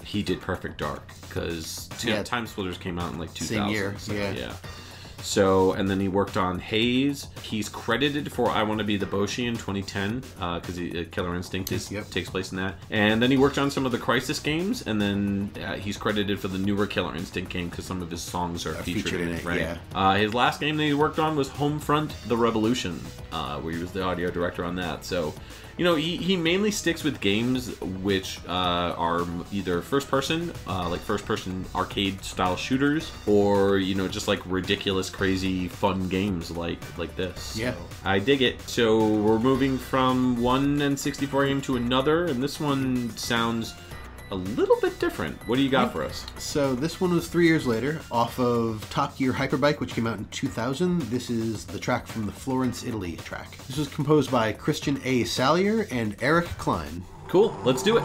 he did Perfect Dark, because Time Splitters came out in like 2000. Same year, so, yeah. So, and then he worked on Haze. He's credited for I Want to Be the Boshi in 2010, because Killer Instinct takes place in that. And then he worked on some of the Crysis games, and then he's credited for the newer Killer Instinct game, because some of his songs are featured in it, right? Yeah. His last game that he worked on was Homefront: The Revolution, where he was the audio director on that. So, you know, he mainly sticks with games which are either first-person, like first-person arcade-style shooters, or, you know, just like ridiculous, crazy, fun games like this. Yeah. So, I dig it. So we're moving from one N64 game to another, and this one sounds a little bit different. What do you got for us? So this one was 3 years later, off of Top Gear Hyperbike, which came out in 2000. This is the track from the Florence, Italy track. This was composed by Christian A. Salyer and Eric Klein. Cool, let's do it.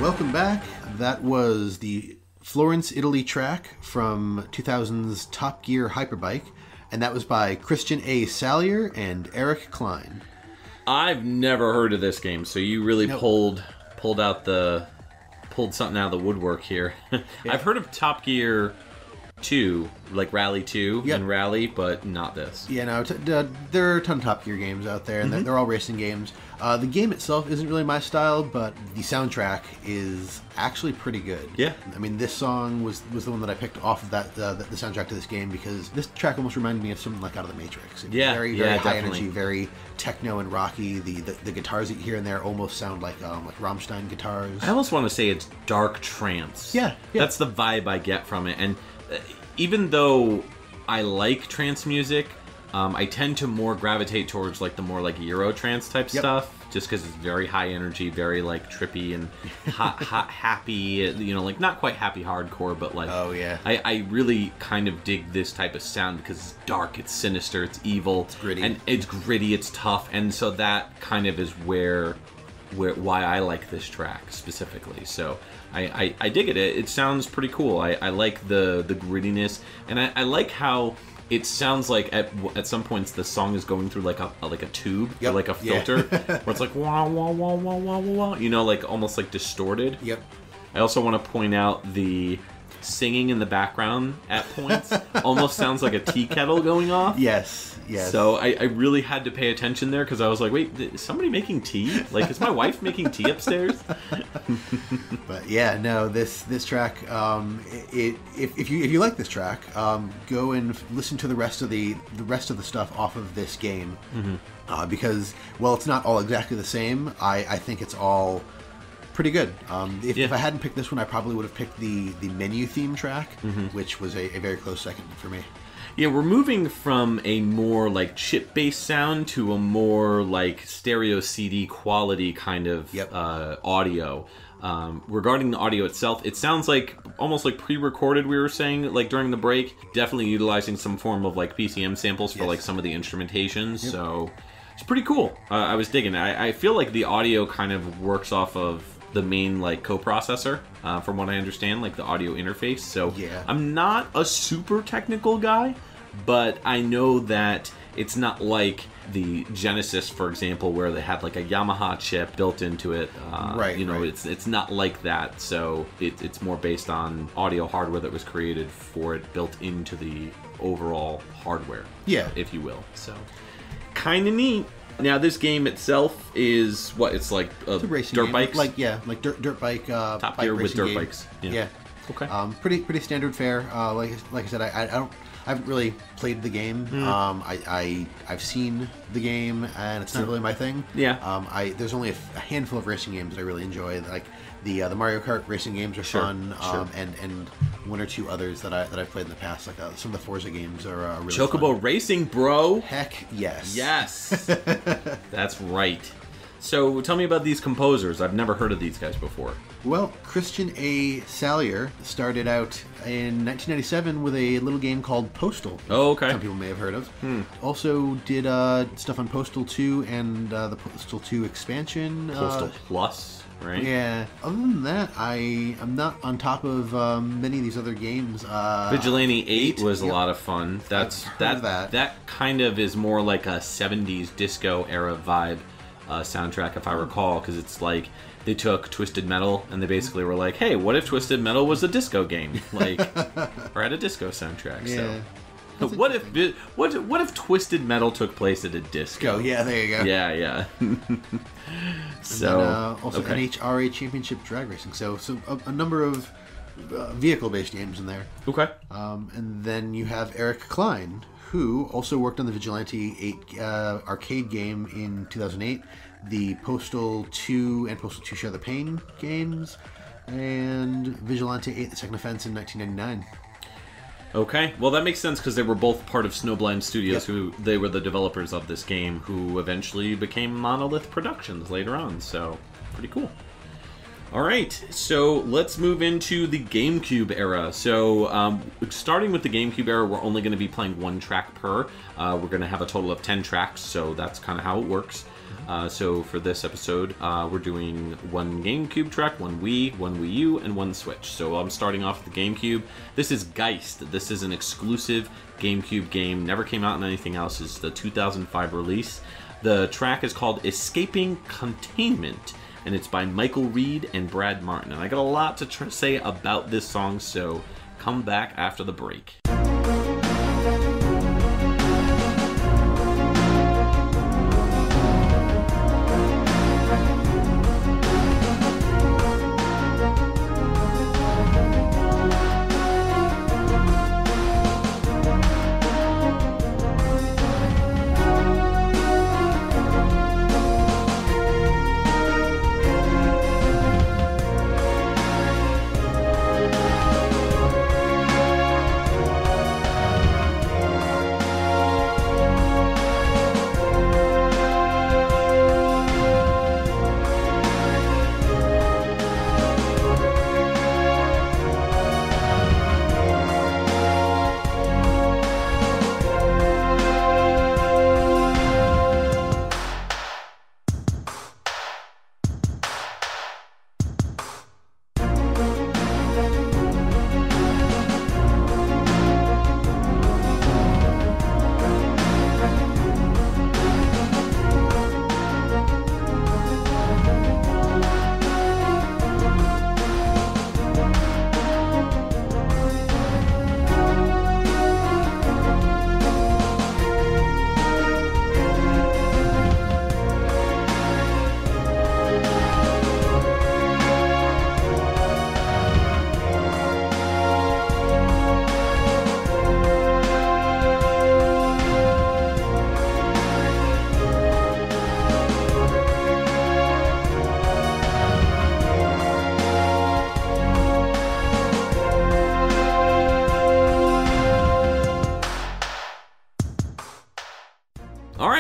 Welcome back. That was the Florence, Italy track from 2000's Top Gear Hyperbike, and that was by Christian A. Salyer and Eric Klein. I've never heard of this game, so you really pulled something out of the woodwork here. Yeah. I've heard of Top Gear 2, like Rally 2 and Rally, but not this. Yeah, no, there are a ton of Top Gear games out there, and they're all racing games. The game itself isn't really my style, but the soundtrack is actually pretty good. Yeah. I mean, this song was the one that I picked off of that the soundtrack to this game, because this track almost reminded me of something like out of the Matrix. It's very high definitely. energy, very techno and rocky. The guitars that you hear in there almost sound like Rammstein guitars. I almost want to say it's dark trance. Yeah. That's the vibe I get from it. And even though I like trance music, I tend to more gravitate towards like the more like Euro trance type stuff, just because it's very high energy, very like trippy and hot, happy, you know, like not quite happy hardcore, but like, I really kind of dig this type of sound because it's dark, it's sinister, it's evil, it's gritty, and it's gritty, it's tough, and so that kind of is why I like this track specifically. So I dig it. It sounds pretty cool. I like the grittiness, and I like how it sounds like at some points the song is going through like a tube, or like a filter, where it's like wah wah wah wah wah wah, you know, like almost like distorted. Yep. I also want to point out the singing in the background at points almost sounds like a tea kettle going off. Yes. So I really had to pay attention there because I was like, wait, is somebody making tea? Like, is my wife making tea upstairs? But yeah, no, this track, if you like this track, go and listen to the rest of the stuff off of this game, because while it's not all exactly the same, I think it's all pretty good. If I hadn't picked this one, I probably would have picked the menu theme track, which was a very close second for me. Yeah, we're moving from a more like chip-based sound to a more like stereo CD quality kind of audio. Regarding the audio itself, it sounds like almost like pre-recorded, we were saying, like during the break. Definitely utilizing some form of like PCM samples for like some of the instrumentations. So it's pretty cool. I was digging it. I feel like the audio kind of works off of the main like coprocessor, from what I understand, like the audio interface. So I'm not a super technical guy, but I know that it's not like the Genesis, for example, where they had like a Yamaha chip built into it. It's not like that. So it's more based on audio hardware that was created for it, built into the overall hardware, if you will. So kind of neat. Now, this game itself is what? It's like it's a racing dirt game. bikes? Like dirt bike. Top tier with dirt bikes. Yeah. Okay. Pretty standard fare. Like I said, I haven't really played the game. I've seen the game, and it's not really my thing. Yeah. There's only a handful of racing games that I really enjoy. Like the Mario Kart racing games are fun, and one or two others that I've played in the past. Like some of the Forza games are really Chocobo fun. Racing, bro. Heck yes. Yes. That's right. So tell me about these composers. I've never heard of these guys before. Well, Christian A. Sawyer started out in 1997 with a little game called Postal. Oh, okay. Some people may have heard of. Also did stuff on Postal 2 and the Postal 2 expansion. Postal Plus, right? Yeah. Other than that, I am not on top of many of these other games. Vigilante 8 was a lot of fun. That kind of is more like a 70s disco era vibe soundtrack, if I recall, because it's like they took Twisted Metal and they basically were like, hey, what if Twisted Metal was a disco game, like, or had a disco soundtrack? Yeah. So what if Twisted Metal took place at a disco? Yeah, there you go. Yeah. So then, also NHRA Championship Drag Racing. So a number of vehicle-based games in there. Okay. And then you have Eric Klein, who also worked on the Vigilante 8 arcade game in 2008, the Postal 2 and Postal 2 Share the Pain games, and Vigilante 8 The Second Offense in 1999. Okay, well that makes sense because they were both part of Snowblind Studios, who they were the developers of this game, who eventually became Monolith Productions later on, so pretty cool. Alright, so let's move into the GameCube era. So, starting with the GameCube era, we're only going to be playing one track per. We're going to have a total of 10 tracks, so that's kind of how it works. So for this episode, we're doing one GameCube track, one Wii U, and one Switch. So I'm starting off with the GameCube. This is Geist. This is an exclusive GameCube game. Never came out in anything else. It's the 2005 release. The track is called Escaping Containment, and it's by Michael Reed and Brad Martin. And I got a lot to say about this song, so come back after the break.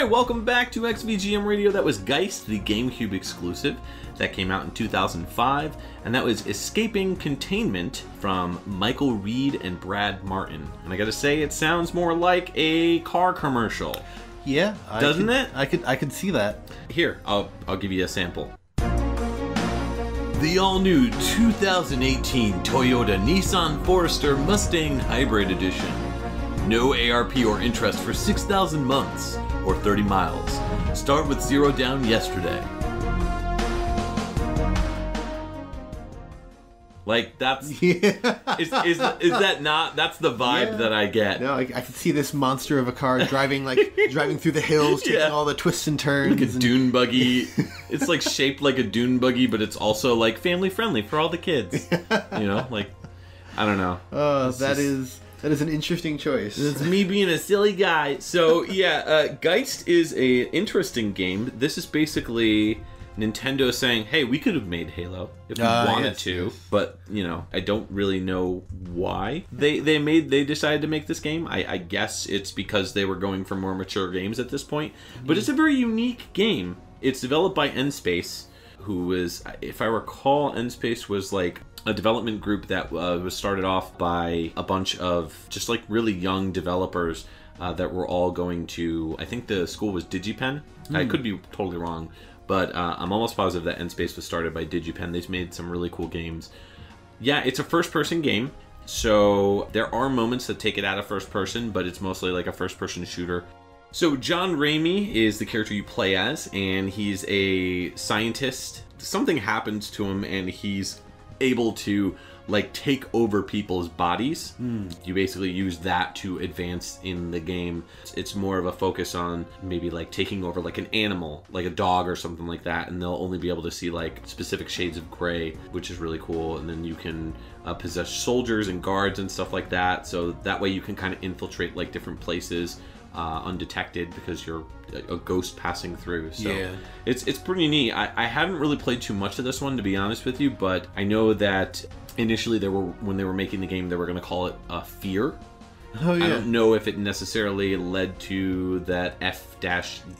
right, welcome back to XVGM Radio. That was Geist, the GameCube exclusive. That came out in 2005, and that was Escaping Containment from Michael Reed and Brad Martin. And I gotta say, it sounds more like a car commercial. Yeah. Doesn't it? I could see that. Here, I'll give you a sample. The all-new 2018 Toyota Nissan Forester Mustang Hybrid Edition. No ARP or interest for 6,000 months or 30 miles. Start with 0 down yesterday. Like, that's... Yeah. Is that not... That's the vibe that I get. No, I can see this monster of a car driving through the hills, taking all the twists and turns. Like a dune buggy. It's like shaped like a dune buggy, but it's also like family friendly for all the kids. You know, like, I don't know. That is an interesting choice. It's me being a silly guy. So yeah, Geist is a interesting game. This is basically Nintendo saying, hey, we could have made Halo if we wanted to, but, you know, I don't really know why they decided to make this game. I guess it's because they were going for more mature games at this point, but it's a very unique game. It's developed by N-Space, who is, if I recall, N-Space was like a development group that was started off by a bunch of just like really young developers that were all going to, I think the school was DigiPen. I could be totally wrong. But I'm almost positive that N-Space was started by DigiPen. They've made some really cool games. Yeah, it's a first-person game, so there are moments that take it out of first-person, but it's mostly like a first-person shooter. So John Ramey is the character you play as, and he's a scientist. Something happens to him, and he's able to like take over people's bodies. You basically use that to advance in the game. It's more of a focus on maybe like taking over like an animal, like a dog or something like that, and they'll only be able to see like specific shades of gray, which is really cool. And then you can possess soldiers and guards and stuff like that, so that way you can kind of infiltrate like different places undetected because you're a ghost passing through. So yeah, it's pretty neat. I haven't really played too much of this one, to be honest with you, but I know that initially when they were making the game, they were going to call it Fear. Oh yeah. I don't know if it necessarily led to that F-E.A.R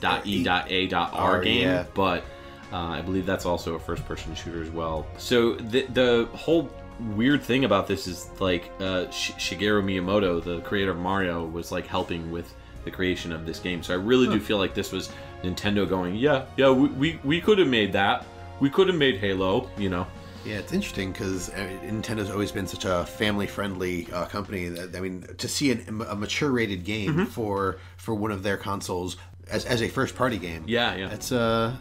game, but I believe that's also a first-person shooter as well. So the whole weird thing about this is like Shigeru Miyamoto, the creator of Mario, was like helping with the creation of this game. So I really do feel like this was Nintendo going, yeah, we could have made that. We could have made Halo, you know. Yeah, it's interesting because Nintendo's always been such a family-friendly company. That, I mean, to see a mature-rated game for one of their consoles as a first-party game. Yeah. It's I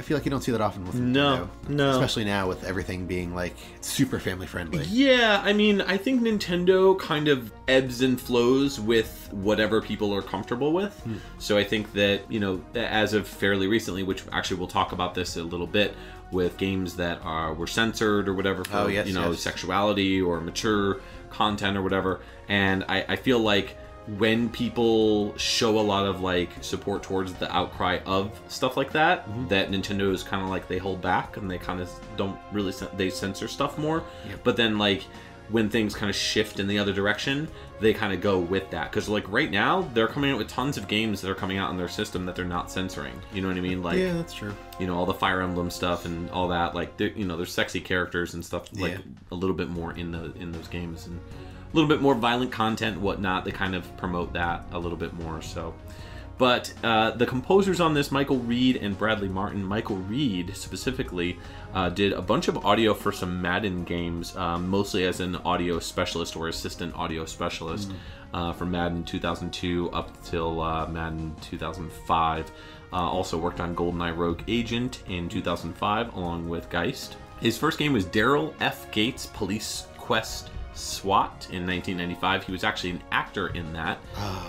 feel like you don't see that often with Nintendo. No. Especially now with everything being like super family-friendly. Yeah, I mean, I think Nintendo kind of ebbs and flows with whatever people are comfortable with. So I think that, you know, as of fairly recently, which actually we'll talk about this a little bit, with games that were censored or whatever for sexuality or mature content or whatever. And I feel like when people show a lot of like support towards the outcry of stuff like that, that Nintendo is kind of like they hold back and they kind of don't really they censor stuff more. But then like when things kind of shift in the other direction, they kind of go with that. Because like right now, they're coming out with tons of games that are coming out on their system that they're not censoring. You know what I mean? Like, yeah, that's true. You know, all the Fire Emblem stuff and all that. Like, you know, there's sexy characters and stuff like a little bit more in those games, and a little bit more violent content and whatnot. They kind of promote that a little bit more. So. But the composers on this, Michael Reed and Bradley Martin. Michael Reed, specifically, did a bunch of audio for some Madden games, mostly as an audio specialist or assistant audio specialist from Madden 2002 up till Madden 2005. Also worked on GoldenEye Rogue Agent in 2005, along with Geist. His first game was Daryl F. Gates Police Quest SWAT in 1995. He was actually an actor in that,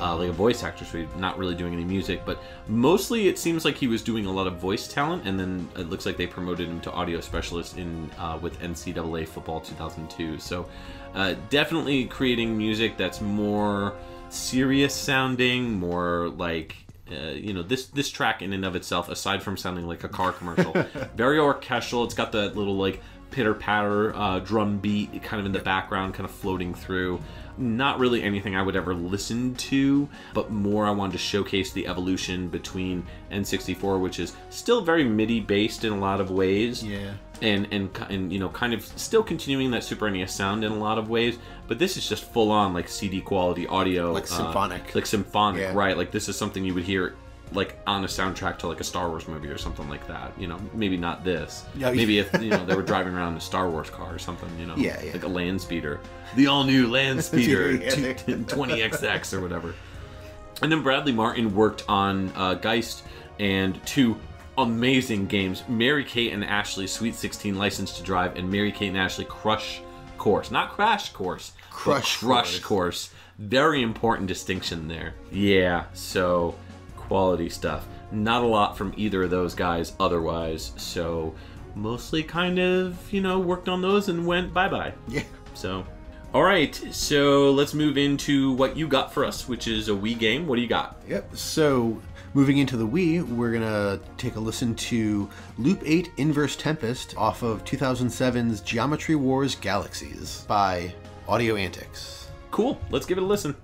like a voice actor, so he's not really doing any music, but mostly it seems like he was doing a lot of voice talent, and then it looks like they promoted him to audio specialist in with NCAA football 2002. So definitely creating music that's more serious sounding, more like you know, this track in and of itself, aside from sounding like a car commercial, very orchestral. It's got that little like pitter-patter drum beat kind of in the background, kind of floating through. Not really anything I would ever listen to, but more I wanted to showcase the evolution between N64, which is still very MIDI based in a lot of ways. Yeah. And you know, kind of still continuing that Super NES sound in a lot of ways, but this is just full on like CD quality audio, like symphonic. Like symphonic, yeah. Right? Like this is something you would hear like on a soundtrack to like a Star Wars movie or something like that. You know, maybe not this. Yeah, maybe if they were driving around in a Star Wars car or something. You know, yeah. Like a land speeder, the all new land speeder, Yeah. 20XX or whatever. And then Bradley Martin worked on Geist and two amazing games, Mary-Kate and Ashley Sweet 16 License to Drive, and Mary-Kate and Ashley Crush Course. Not Crash Course, Crush Course. Very important distinction there. Yeah, so quality stuff. Not a lot from either of those guys otherwise, so mostly kind of, you know, worked on those and went bye-bye. Yeah. So, alright, so let's move into what you got for us, which is a Wii game. What do you got? Yep, so moving into the Wii, we're going to take a listen to Loop 8 Inverse Tempest off of 2007's Geometry Wars Galaxies by Audio Antics. Cool, let's give it a listen.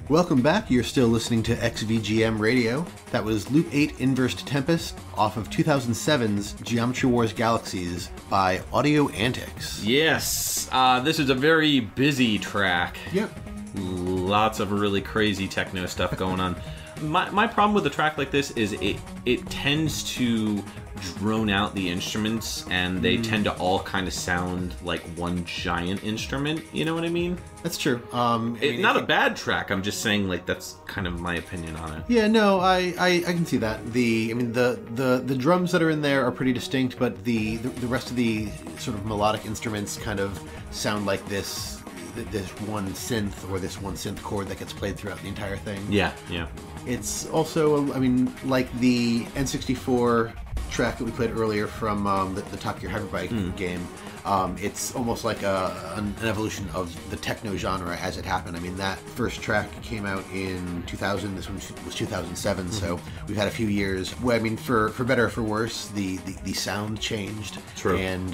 Welcome back. You're still listening to XVGM Radio. That was Loop 8 Inverse Tempest off of 2007's Geometry Wars Galaxies by Audio Antics. Yes, this is a very busy track. Yep. Lots of really crazy techno stuff going on. My problem with a track like this is it tends to drone out the instruments, and they tend to all kind of sound like one giant instrument. You know what I mean? That's true. Not a bad track. I'm just saying, like, that's kind of my opinion on it. Yeah, no, I can see that. The drums that are in there are pretty distinct, but the rest of the sort of melodic instruments kind of sound like this one synth or this one synth chord that gets played throughout the entire thing. Yeah. It's also, like the N64 track that we played earlier from the Top Gear Hyperbike game. It's almost like an evolution of the techno genre as it happened. I mean, that first track came out in 2000. This one was 2007. So we've had a few years. Well, I mean, for better or for worse, the sound changed. True. And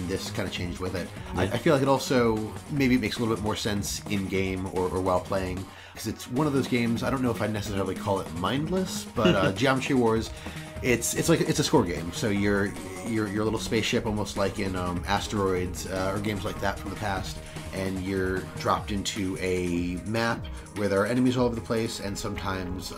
this kind of changed with it. Yeah. I feel like it also maybe makes a little bit more sense in game or while playing, because it's one of those games. I don't know if I'd necessarily call it mindless, but Geometry Wars. It's a score game, so you're a little spaceship, almost like in Asteroids or games like that from the past, and you're dropped into a map where there are enemies all over the place, and sometimes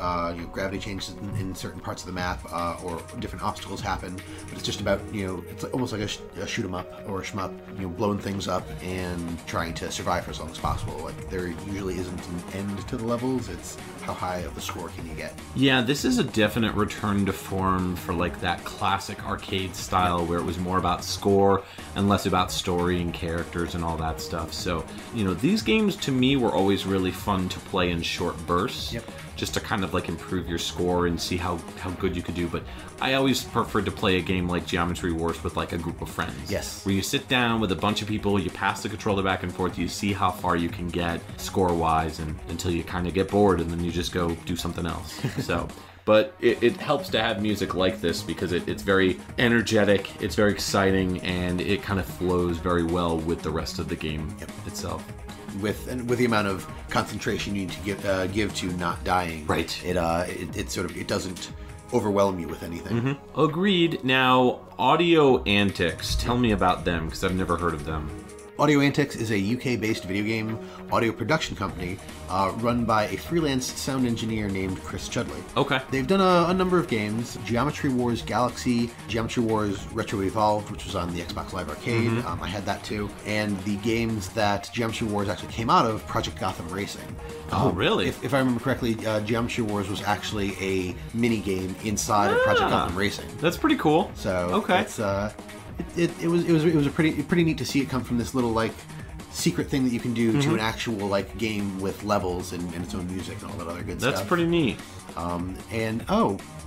gravity changes in certain parts of the map, or different obstacles happen. But it's just about it's almost like a shoot 'em up or a shmup, blowing things up and trying to survive for as long as possible. Like, there usually isn't an end to the levels. It's how high of the score can you get? Yeah, this is a definite return to form for like that classic arcade style where it was more about score and less about story and characters and all that stuff. So, these games to me were always really fun to play in short bursts. Yep. Just to kind of like improve your score and see how good you could do. But I always preferred to play a game like Geometry Wars with like a group of friends. Yes. Where you sit down with a bunch of people, you pass the controller back and forth, you see how far you can get score-wise, and until you kind of get bored, and then you just go do something else. So, but it helps to have music like this because it's very energetic, it's very exciting, and it kind of flows very well with the rest of the game itself. With the amount of concentration you need to give to not dying, right? It doesn't overwhelm you with anything. Agreed. Now, Audio Antics. Tell me about them, because I've never heard of them. Audio Antics is a UK-based video game audio production company run by a freelance sound engineer named Chris Chudley. Okay. They've done a number of games: Geometry Wars Galaxy, Geometry Wars Retro Evolved, which was on the Xbox Live Arcade. I had that too. And the games that Geometry Wars actually came out of, Project Gotham Racing. Oh, really? If I remember correctly, Geometry Wars was actually a mini game inside of Project Gotham Racing. That's pretty cool. So okay. It's it was a pretty neat to see it come from this little like secret thing that you can do to an actual like game with levels and its own music and all that other good stuff. That's pretty neat. And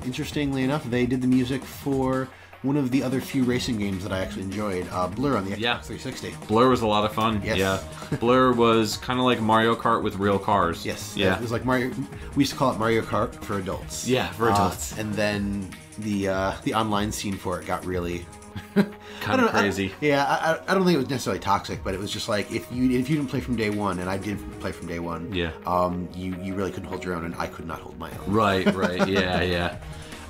interestingly enough, they did the music for one of the other few racing games that I actually enjoyed, Blur on the Xbox 360. Blur was a lot of fun. Yes. Yeah. Blur was kind of like Mario Kart with real cars. Yes. Yeah. It was like Mario. We used to call it Mario Kart for adults. Yeah, for adults. And then the online scene for it got really kind of crazy. I don't think it was necessarily toxic, but it was just like if you didn't play from day one, and I did play from day one. Yeah. You really couldn't hold your own, and I could not hold my own. Right. Yeah.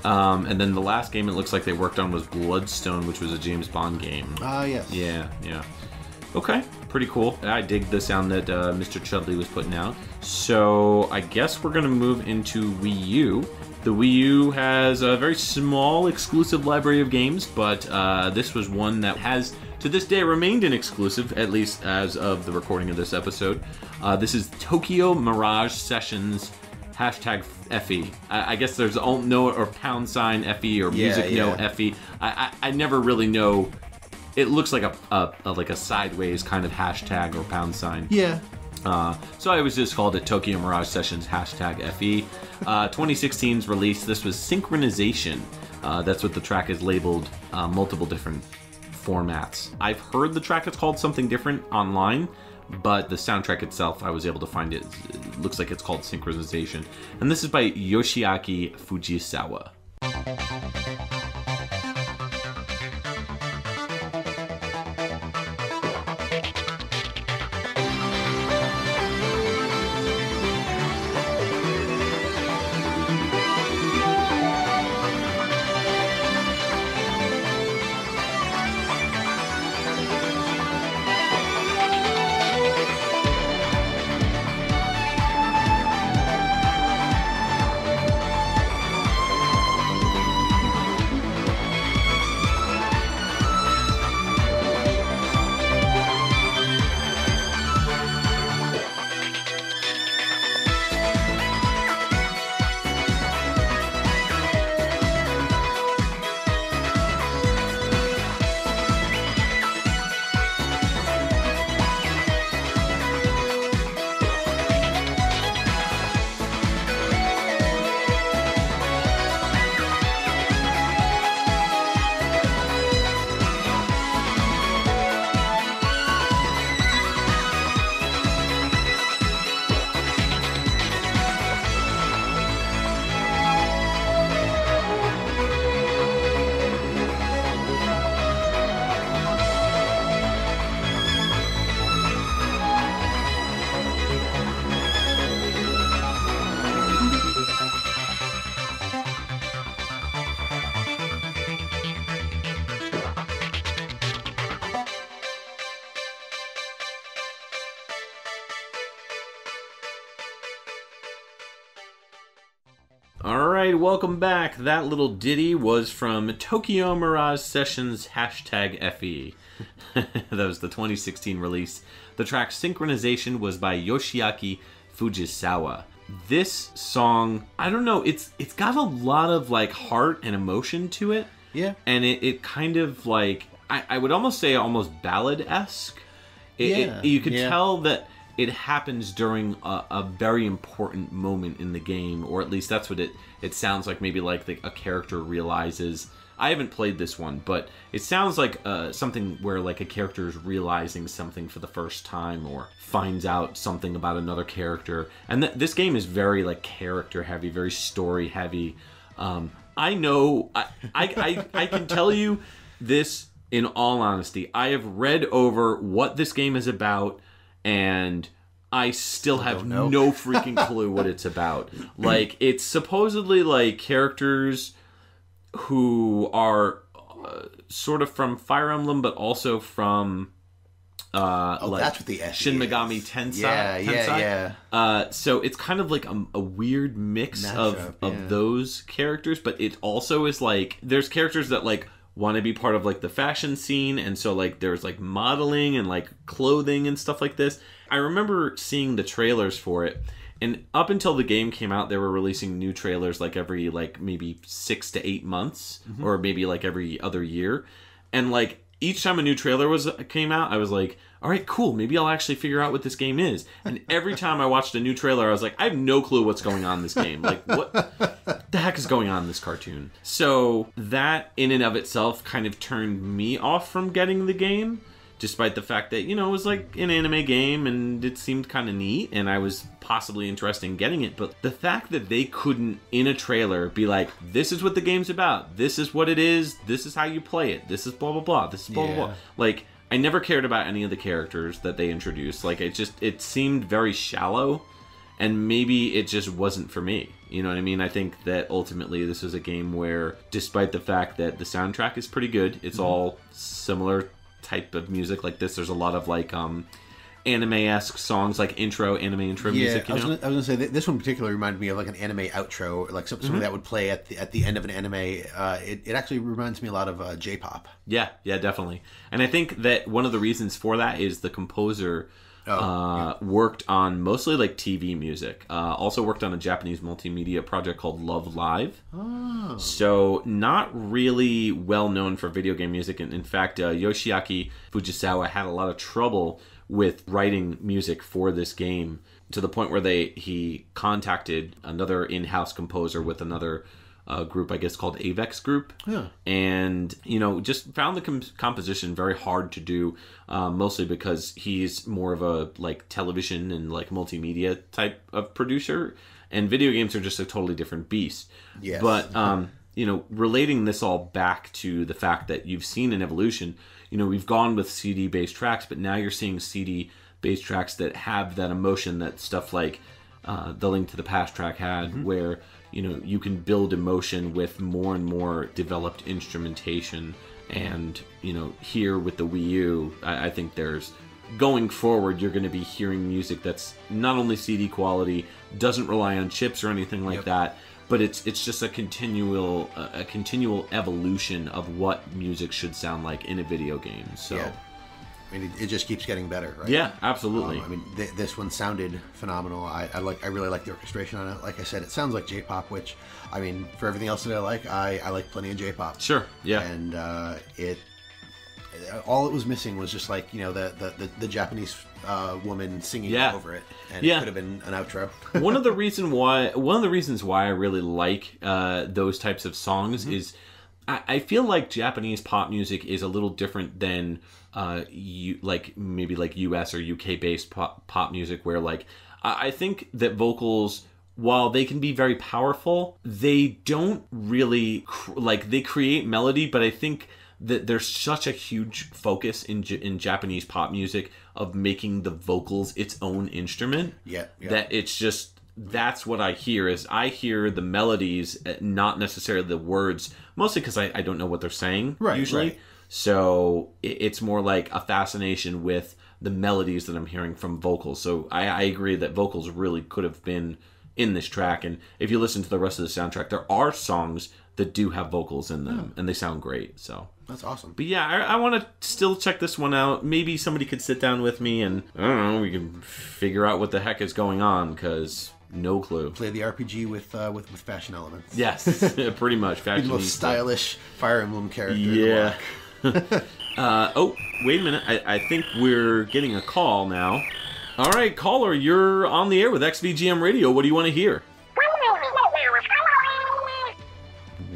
And then the last game it looks like they worked on was Bloodstone, which was a James Bond game. Yes. Yeah. Okay, pretty cool. I dig the sound that Mr. Chudley was putting out. So I guess we're going to move into Wii U. The Wii U has a very small exclusive library of games, but this was one that has, to this day, remained an exclusive, at least as of the recording of this episode. This is Tokyo Mirage Sessions #FE. I guess there's no or pound sign FE or music no FE. I never really know. It looks like a sideways kind of hashtag or pound sign. Yeah. So I was just called it Tokyo Mirage Sessions #FE. 2016's release. This was Synchronization. That's what the track is labeled. Multiple different formats. I've heard the track is called something different online, but the soundtrack itself, I was able to find it. It looks like it's called Synchronization. And this is by Yoshiaki Fujisawa. Alright, welcome back. That little ditty was from Tokyo Mirage Sessions #FE. That was the 2016 release. The track Synchronization was by Yoshiaki Fujisawa. This song, I don't know, it's got a lot of like heart and emotion to it. Yeah. And it kind of like, I would almost say almost ballad-esque. You could tell that it happens during a very important moment in the game, or at least that's what it sounds like. Maybe like a character realizes. I haven't played this one, but it sounds like something where like a character is realizing something for the first time, or finds out something about another character. And this game is very like character heavy, very story heavy. I know, I can tell you this in all honesty. I have read over what this game is about, and I still have no freaking clue what it's about. Like, it's supposedly like characters who are sort of from Fire Emblem, but also from like that's what the S Shin Megami Tensei. Yeah. So it's kind of like a weird mix of those characters, but it also is like there's characters that like want to be part of like the fashion scene, and so like there's like modeling and like clothing and stuff like this. I remember seeing the trailers for it, and up until the game came out, they were releasing new trailers like every like maybe 6 to 8 months, or maybe like every other year, and like each time a new trailer came out, I was like, all right, cool, maybe I'll actually figure out what this game is. And every time I watched a new trailer, I was like, I have no clue what's going on in this game. Like, what the heck is going on in this cartoon? So that in and of itself kind of turned me off from getting the game, despite the fact that, you know, it was like an anime game and it seemed kind of neat and I was possibly interested in getting it. But the fact that they couldn't, in a trailer, be like, this is what the game's about, this is what it is, this is how you play it, this is blah, blah, blah, this is blah, blah, blah. Like, I never cared about any of the characters that they introduced. Like, it seemed very shallow, and maybe it just wasn't for me. You know what I mean? I think that ultimately this is a game where, despite the fact that the soundtrack is pretty good, it's all similar type of music like this. There's a lot of like anime-esque songs, like anime intro music. You know? I was gonna say this one particularly reminded me of like an anime outro, like something that would play at the end of an anime. It actually reminds me a lot of J-pop. Yeah, definitely. And I think that one of the reasons for that is the composer worked on mostly like TV music. Also worked on a Japanese multimedia project called Love Live. Oh. So not really well known for video game music. And in fact, Yoshiaki Fujisawa had a lot of trouble with writing music for this game, to the point where he contacted another in-house composer with another group, I guess called Avex Group, and you know, just found the composition very hard to do, mostly because he's more of a like television and like multimedia type of producer, and video games are just a totally different beast. Yes. But you know, relating this all back to the fact that you've seen an evolution. You know, we've gone with CD-based tracks, but now you're seeing CD-based tracks that have that emotion that stuff like the Link to the Past track had, where, you know, you can build emotion with more and more developed instrumentation. And, you know, here with the Wii U, I think going forward, you're going to be hearing music that's not only CD quality, doesn't rely on chips or anything like that, but it's just a continual evolution of what music should sound like in a video game. So, I mean, it just keeps getting better, right? Yeah, absolutely. I mean, this one sounded phenomenal. I really like the orchestration on it. Like I said, it sounds like J-pop, which, I mean, for everything else that I like plenty of J-pop. Sure, yeah. And all it was missing was just like, you know, the Japanese woman singing over it, and it could have been an outro. One of the reasons why I really like those types of songs is I feel like Japanese pop music is a little different than maybe US or UK based pop music, where like I think that vocals, while they can be very powerful, they don't really they create melody, but I think that there's such a huge focus in Japanese pop music of making the vocals its own instrument. That it's just, that's what I hear. Is I hear the melodies, not necessarily the words, mostly because I don't know what they're saying usually. Right. So it's more like a fascination with the melodies that I'm hearing from vocals. So I agree that vocals really could have been in this track. And if you listen to the rest of the soundtrack, there are songs that do have vocals in them, and they sound great. So that's awesome. But yeah, I want to still check this one out. Maybe somebody could sit down with me and, I don't know, we can figure out what the heck is going on, because no clue. Play the RPG with fashion elements. Yes, pretty much. Fashion. The most stylish Fire Emblem character. Yeah. Oh, wait a minute. I think we're getting a call now. All right, caller, you're on the air with XVGM Radio. What do you want to hear?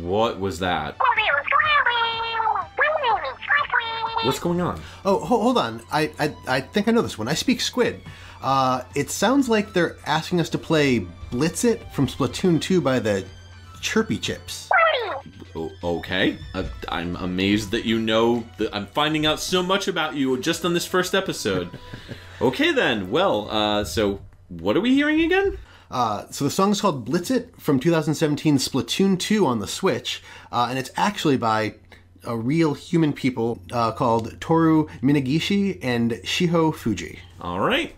What was that? What's going on? Oh, hold on. I think I know this one. I speak Squid. It sounds like they're asking us to play Blitz It from Splatoon 2 by the Chirpy Chips. Okay. I'm amazed that you know that I'm finding out so much about you just on this first episode. Okay then. Well, so what are we hearing again? So the song is called Blitz It from 2017 Splatoon 2 on the Switch, and it's actually by real human people called Toru Minagishi and Shiho Fuji. All right.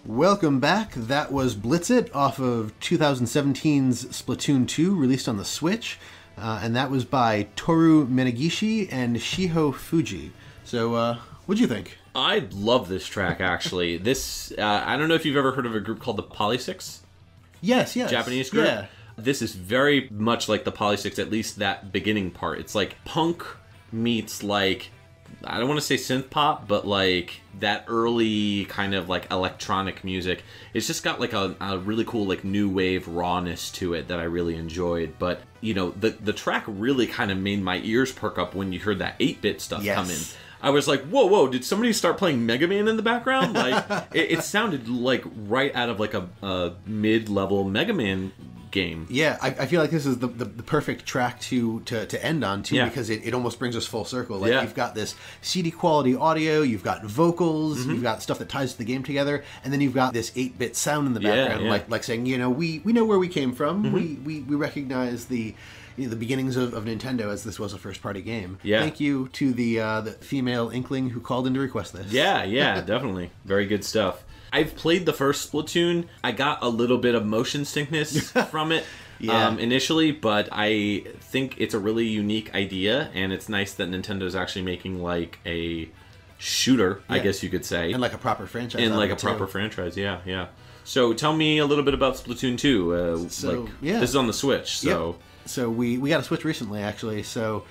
Welcome back. That was Blitz It off of 2017's Splatoon 2, released on the Switch. And that was by Toru Minagishi and Shiho Fuji. So, what'd you think? I love this track, actually. This, I don't know if you've ever heard of a group called the Polysix? Yes. Japanese group? Yeah. This is very much like the Polysix, at least that beginning part. It's like punk meets like, I don't want to say synth pop, but like that early kind of like electronic music. It's just got like a really cool like new wave rawness to it that I really enjoyed. But you know, the track really kind of made my ears perk up when you heard that 8-bit stuff come in. I was like, whoa, did somebody start playing Mega Man in the background? Like, it sounded like right out of like a mid-level Mega Man game. Yeah, I feel like this is the perfect track to end on, too, because it almost brings us full circle. Like, you've got this CD quality audio, you've got vocals, you've got stuff that ties the game together, and then you've got this 8-bit sound in the background, like saying, you know, we know where we came from, we recognize the beginnings of Nintendo, as this was a first-party game. Yeah. Thank you to the female inkling who called in to request this. Yeah, definitely. Very good stuff. I've played the first Splatoon. I got a little bit of motion sickness from it initially, but I think it's a really unique idea, and it's nice that Nintendo's actually making like a shooter, I guess you could say. And like a proper franchise. And like a proper franchise, yeah. So tell me a little bit about Splatoon 2. This is on the Switch, so... Yep. So we got a Switch recently, actually. So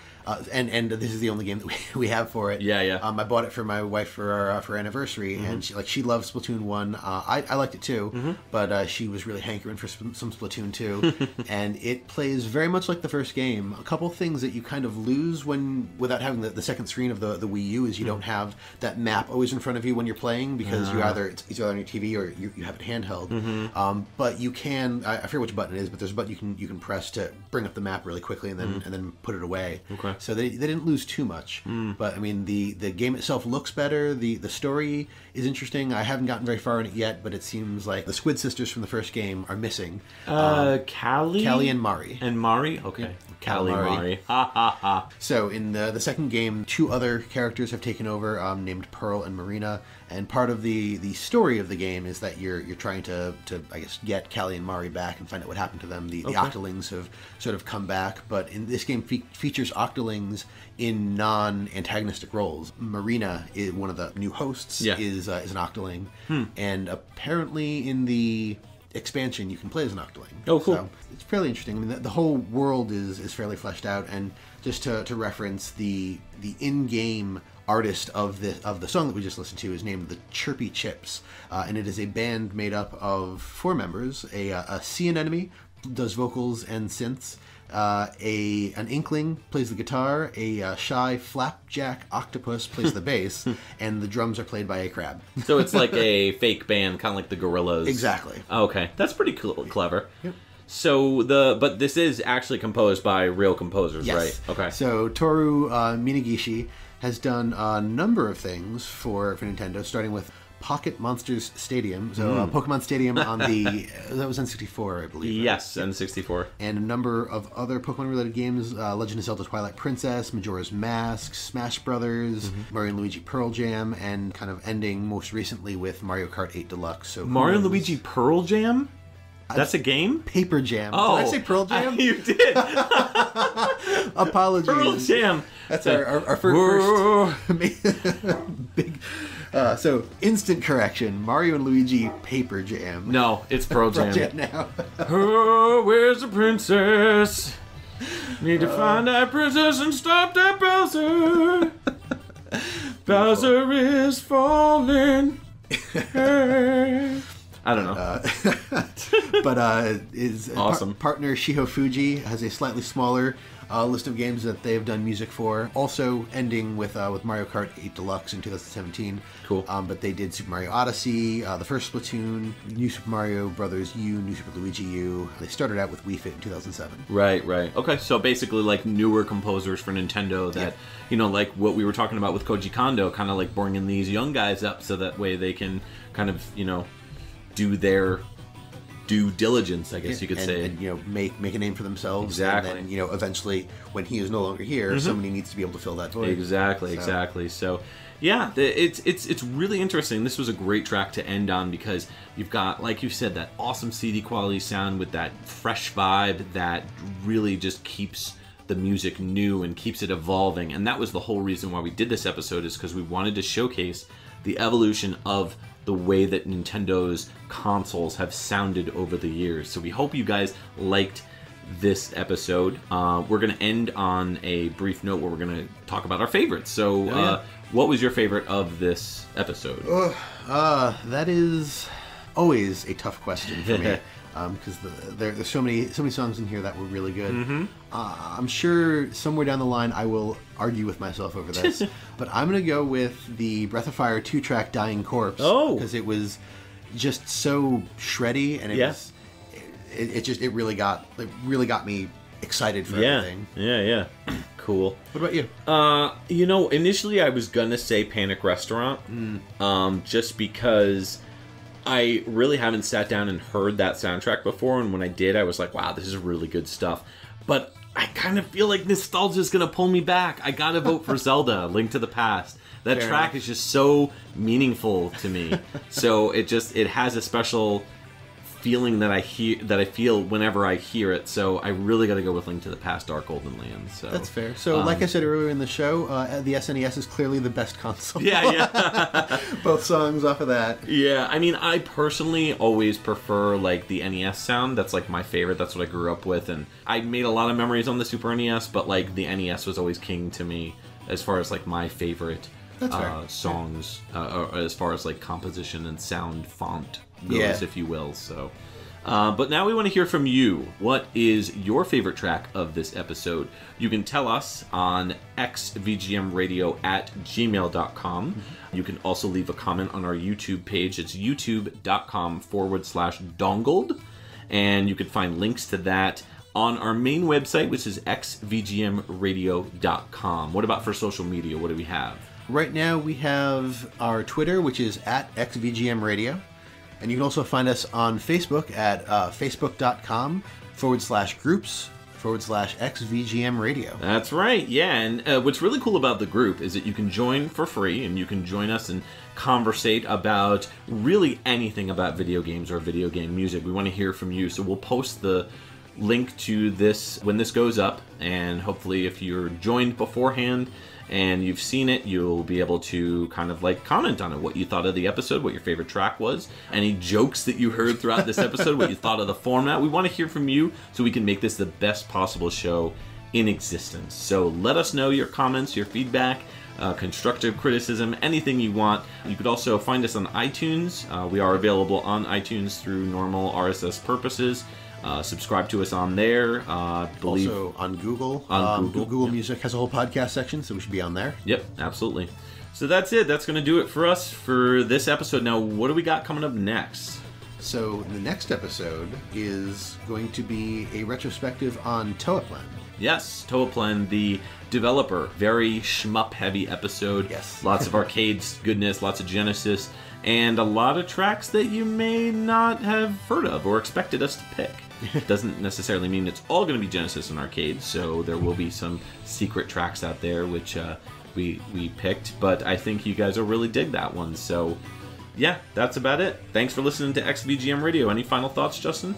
and this is the only game that we have for it. Yeah. I bought it for my wife for our anniversary, and she loves Splatoon 1. I liked it too, but she was really hankering for some Splatoon 2, and it plays very much like the first game. A couple things that you kind of lose without having the second screen of the Wii U is you don't have that map always in front of you when you're playing, because it's either on your TV or you have it handheld. But you can, I forget which button it is, but there's a button you can press to bring up the map really quickly and then put it away. Okay. So they didn't lose too much. But I mean, the game itself looks better. The story is interesting. I haven't gotten very far in it yet, but it seems like the Squid sisters from the first game are missing. Callie and Mari. And Mari? Okay. Yeah. Callie, Mari. Ha ha ha. So in the second game, 2 other characters have taken over, named Pearl and Marina. And part of the story of the game is that you're trying to I guess get Callie and Mari back and find out what happened to them. The Octolings have sort of come back, but in this game features Octolings in non-antagonistic roles. Marina, is one of the new hosts, is an Octoling, and apparently in the expansion you can play as an Octoling. Oh, cool. So it's fairly interesting. I mean, the whole world is fairly fleshed out, and just to reference the in-game artist of the song that we just listened to is named the Chirpy Chips, and it is a band made up of 4 members: a sea anemone does vocals and synths, an inkling plays the guitar, a shy flapjack octopus plays the bass, and the drums are played by a crab. So it's like a fake band, kind of like the Gorillaz. Exactly. Okay, that's pretty clever. Yep. So but this is actually composed by real composers, right? Okay. So Toru Minagishi has done a number of things for Nintendo, starting with Pocket Monsters Stadium. So Pokemon Stadium on that was N64, I believe. Right? Yes, N64. And a number of other Pokemon-related games: Legend of Zelda: Twilight Princess, Majora's Mask, Smash Brothers, Mario and Luigi Pearl Jam, and kind of ending most recently with Mario Kart 8 Deluxe. So Mario and Luigi Pearl Jam? That's a game? Paper Jam. Oh. Did I say Pearl Jam? You did. Apologies. Pearl Jam. That's our first big... so, instant correction. Mario and Luigi Paper Jam. No, it's Pearl Jam. Pearl Jam now. Oh, where's the princess? Need to find that princess and stop that Bowser. Bowser is falling. Hey. I don't know. But his awesome. Partner Shiho Fuji has a slightly smaller list of games that they have done music for. Also ending with Mario Kart 8 Deluxe in 2017. Cool. But they did Super Mario Odyssey, the first Splatoon, New Super Mario Brothers U, New Super Luigi U. They started out with Wii Fit in 2007. Right. Okay, so basically like newer composers for Nintendo that, like what we were talking about with Koji Kondo, kind of like bringing these young guys up so that way they can kind of, do their due diligence, I guess you could say, and make a name for themselves. Exactly. And then eventually, when he is no longer here, somebody needs to be able to fill that void. Exactly. So, yeah, it's really interesting. This was a great track to end on because you've got, like you said, that awesome CD quality sound with that fresh vibe that really just keeps the music new and keeps it evolving. And that was the whole reason why we did this episode, is because we wanted to showcase the evolution of the way that Nintendo's consoles have sounded over the years. So we hope you guys liked this episode. We're going to end on a brief note where we're going to talk about our favorites. So what was your favorite of this episode? That is always a tough question for me. Because there's so many songs in here that were really good. I'm sure somewhere down the line I will argue with myself over this, but I'm going to go with the Breath of Fire 2-track Dying Corpse, because it was just so shreddy, and it was it really got me excited for everything. Yeah. Cool. What about you? Initially I was gonna say Panic Restaurant, just because I really haven't sat down and heard that soundtrack before, and when I did, I was like, wow, this is really good stuff. But I kind of feel like nostalgia is gonna pull me back. I gotta vote for Zelda: Link to the Past. That Fair track enough. is just so meaningful to me. So it has a special feeling that I feel whenever I hear it. So I really got to go with Link to the Past: Dark Golden Land. So That's fair. So, like I said earlier in the show, the SNES is clearly the best console. Yeah. Both songs off of that. Yeah, I mean, I personally always prefer, like, the NES sound. That's, like, my favorite. That's what I grew up with. And I made a lot of memories on the Super NES, but, like, the NES was always king to me as far as, like, my favorite songs, or as far as, like, composition and sound font goes, if you will. So, but now we want to hear from you. What is your favorite track of this episode? You can tell us on xvgmradio@gmail.com. You can also leave a comment on our YouTube page. It's youtube.com/dongled. And you can find links to that on our main website, which is xvgmradio.com. What about for social media? What do we have? Right now we have our Twitter, which is @XVGM Radio. And you can also find us on Facebook at facebook.com/groups/XVGM Radio. That's right, yeah. And what's really cool about the group is that you can join for free, and you can join us and conversate about really anything about video games or video game music. We want to hear from you, so we'll post the link to this when this goes up, and hopefully if you're joined beforehand and you've seen it, you'll be able to kind of like comment on it, what you thought of the episode, what your favorite track was, any jokes that you heard throughout this episode, what you thought of the format. We want to hear from you so we can make this the best possible show in existence. So let us know your comments, your feedback, constructive criticism, anything you want. You could also find us on iTunes. We are available on iTunes through normal RSS purposes. Subscribe to us on there. Also on Google. Google Music has a whole podcast section, so we should be on there. Yep, absolutely. So that's it. That's going to do it for us for this episode. Now, what do we got coming up next? So the next episode is going to be a retrospective on Toaplan. Yes, Toaplan, the developer. Very shmup-heavy episode. Yes. Lots of arcades goodness, lots of Genesis, and a lot of tracks that you may not have heard of or expected us to pick. Doesn't necessarily mean it's all going to be Genesis and arcades, so there will be some secret tracks out there which we picked, but I think you guys will really dig that one. So yeah, that's about it. Thanks for listening to XVGM Radio. Any final thoughts, Justin?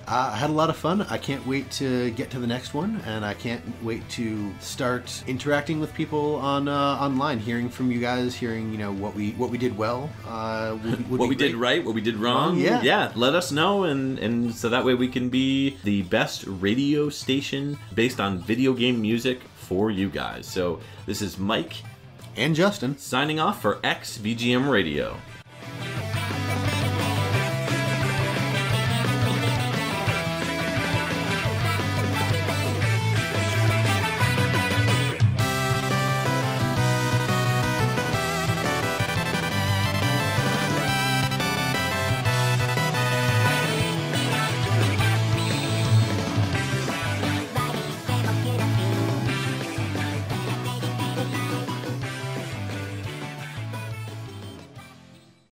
I had a lot of fun. I can't wait to get to the next one, and I can't wait to start interacting with people on online, hearing from you guys, hearing what we did well, what we did right, what we did wrong. Yeah. Let us know, and so that way we can be the best radio station based on video game music for you guys. So this is Mike and Justin signing off for XVGM Radio.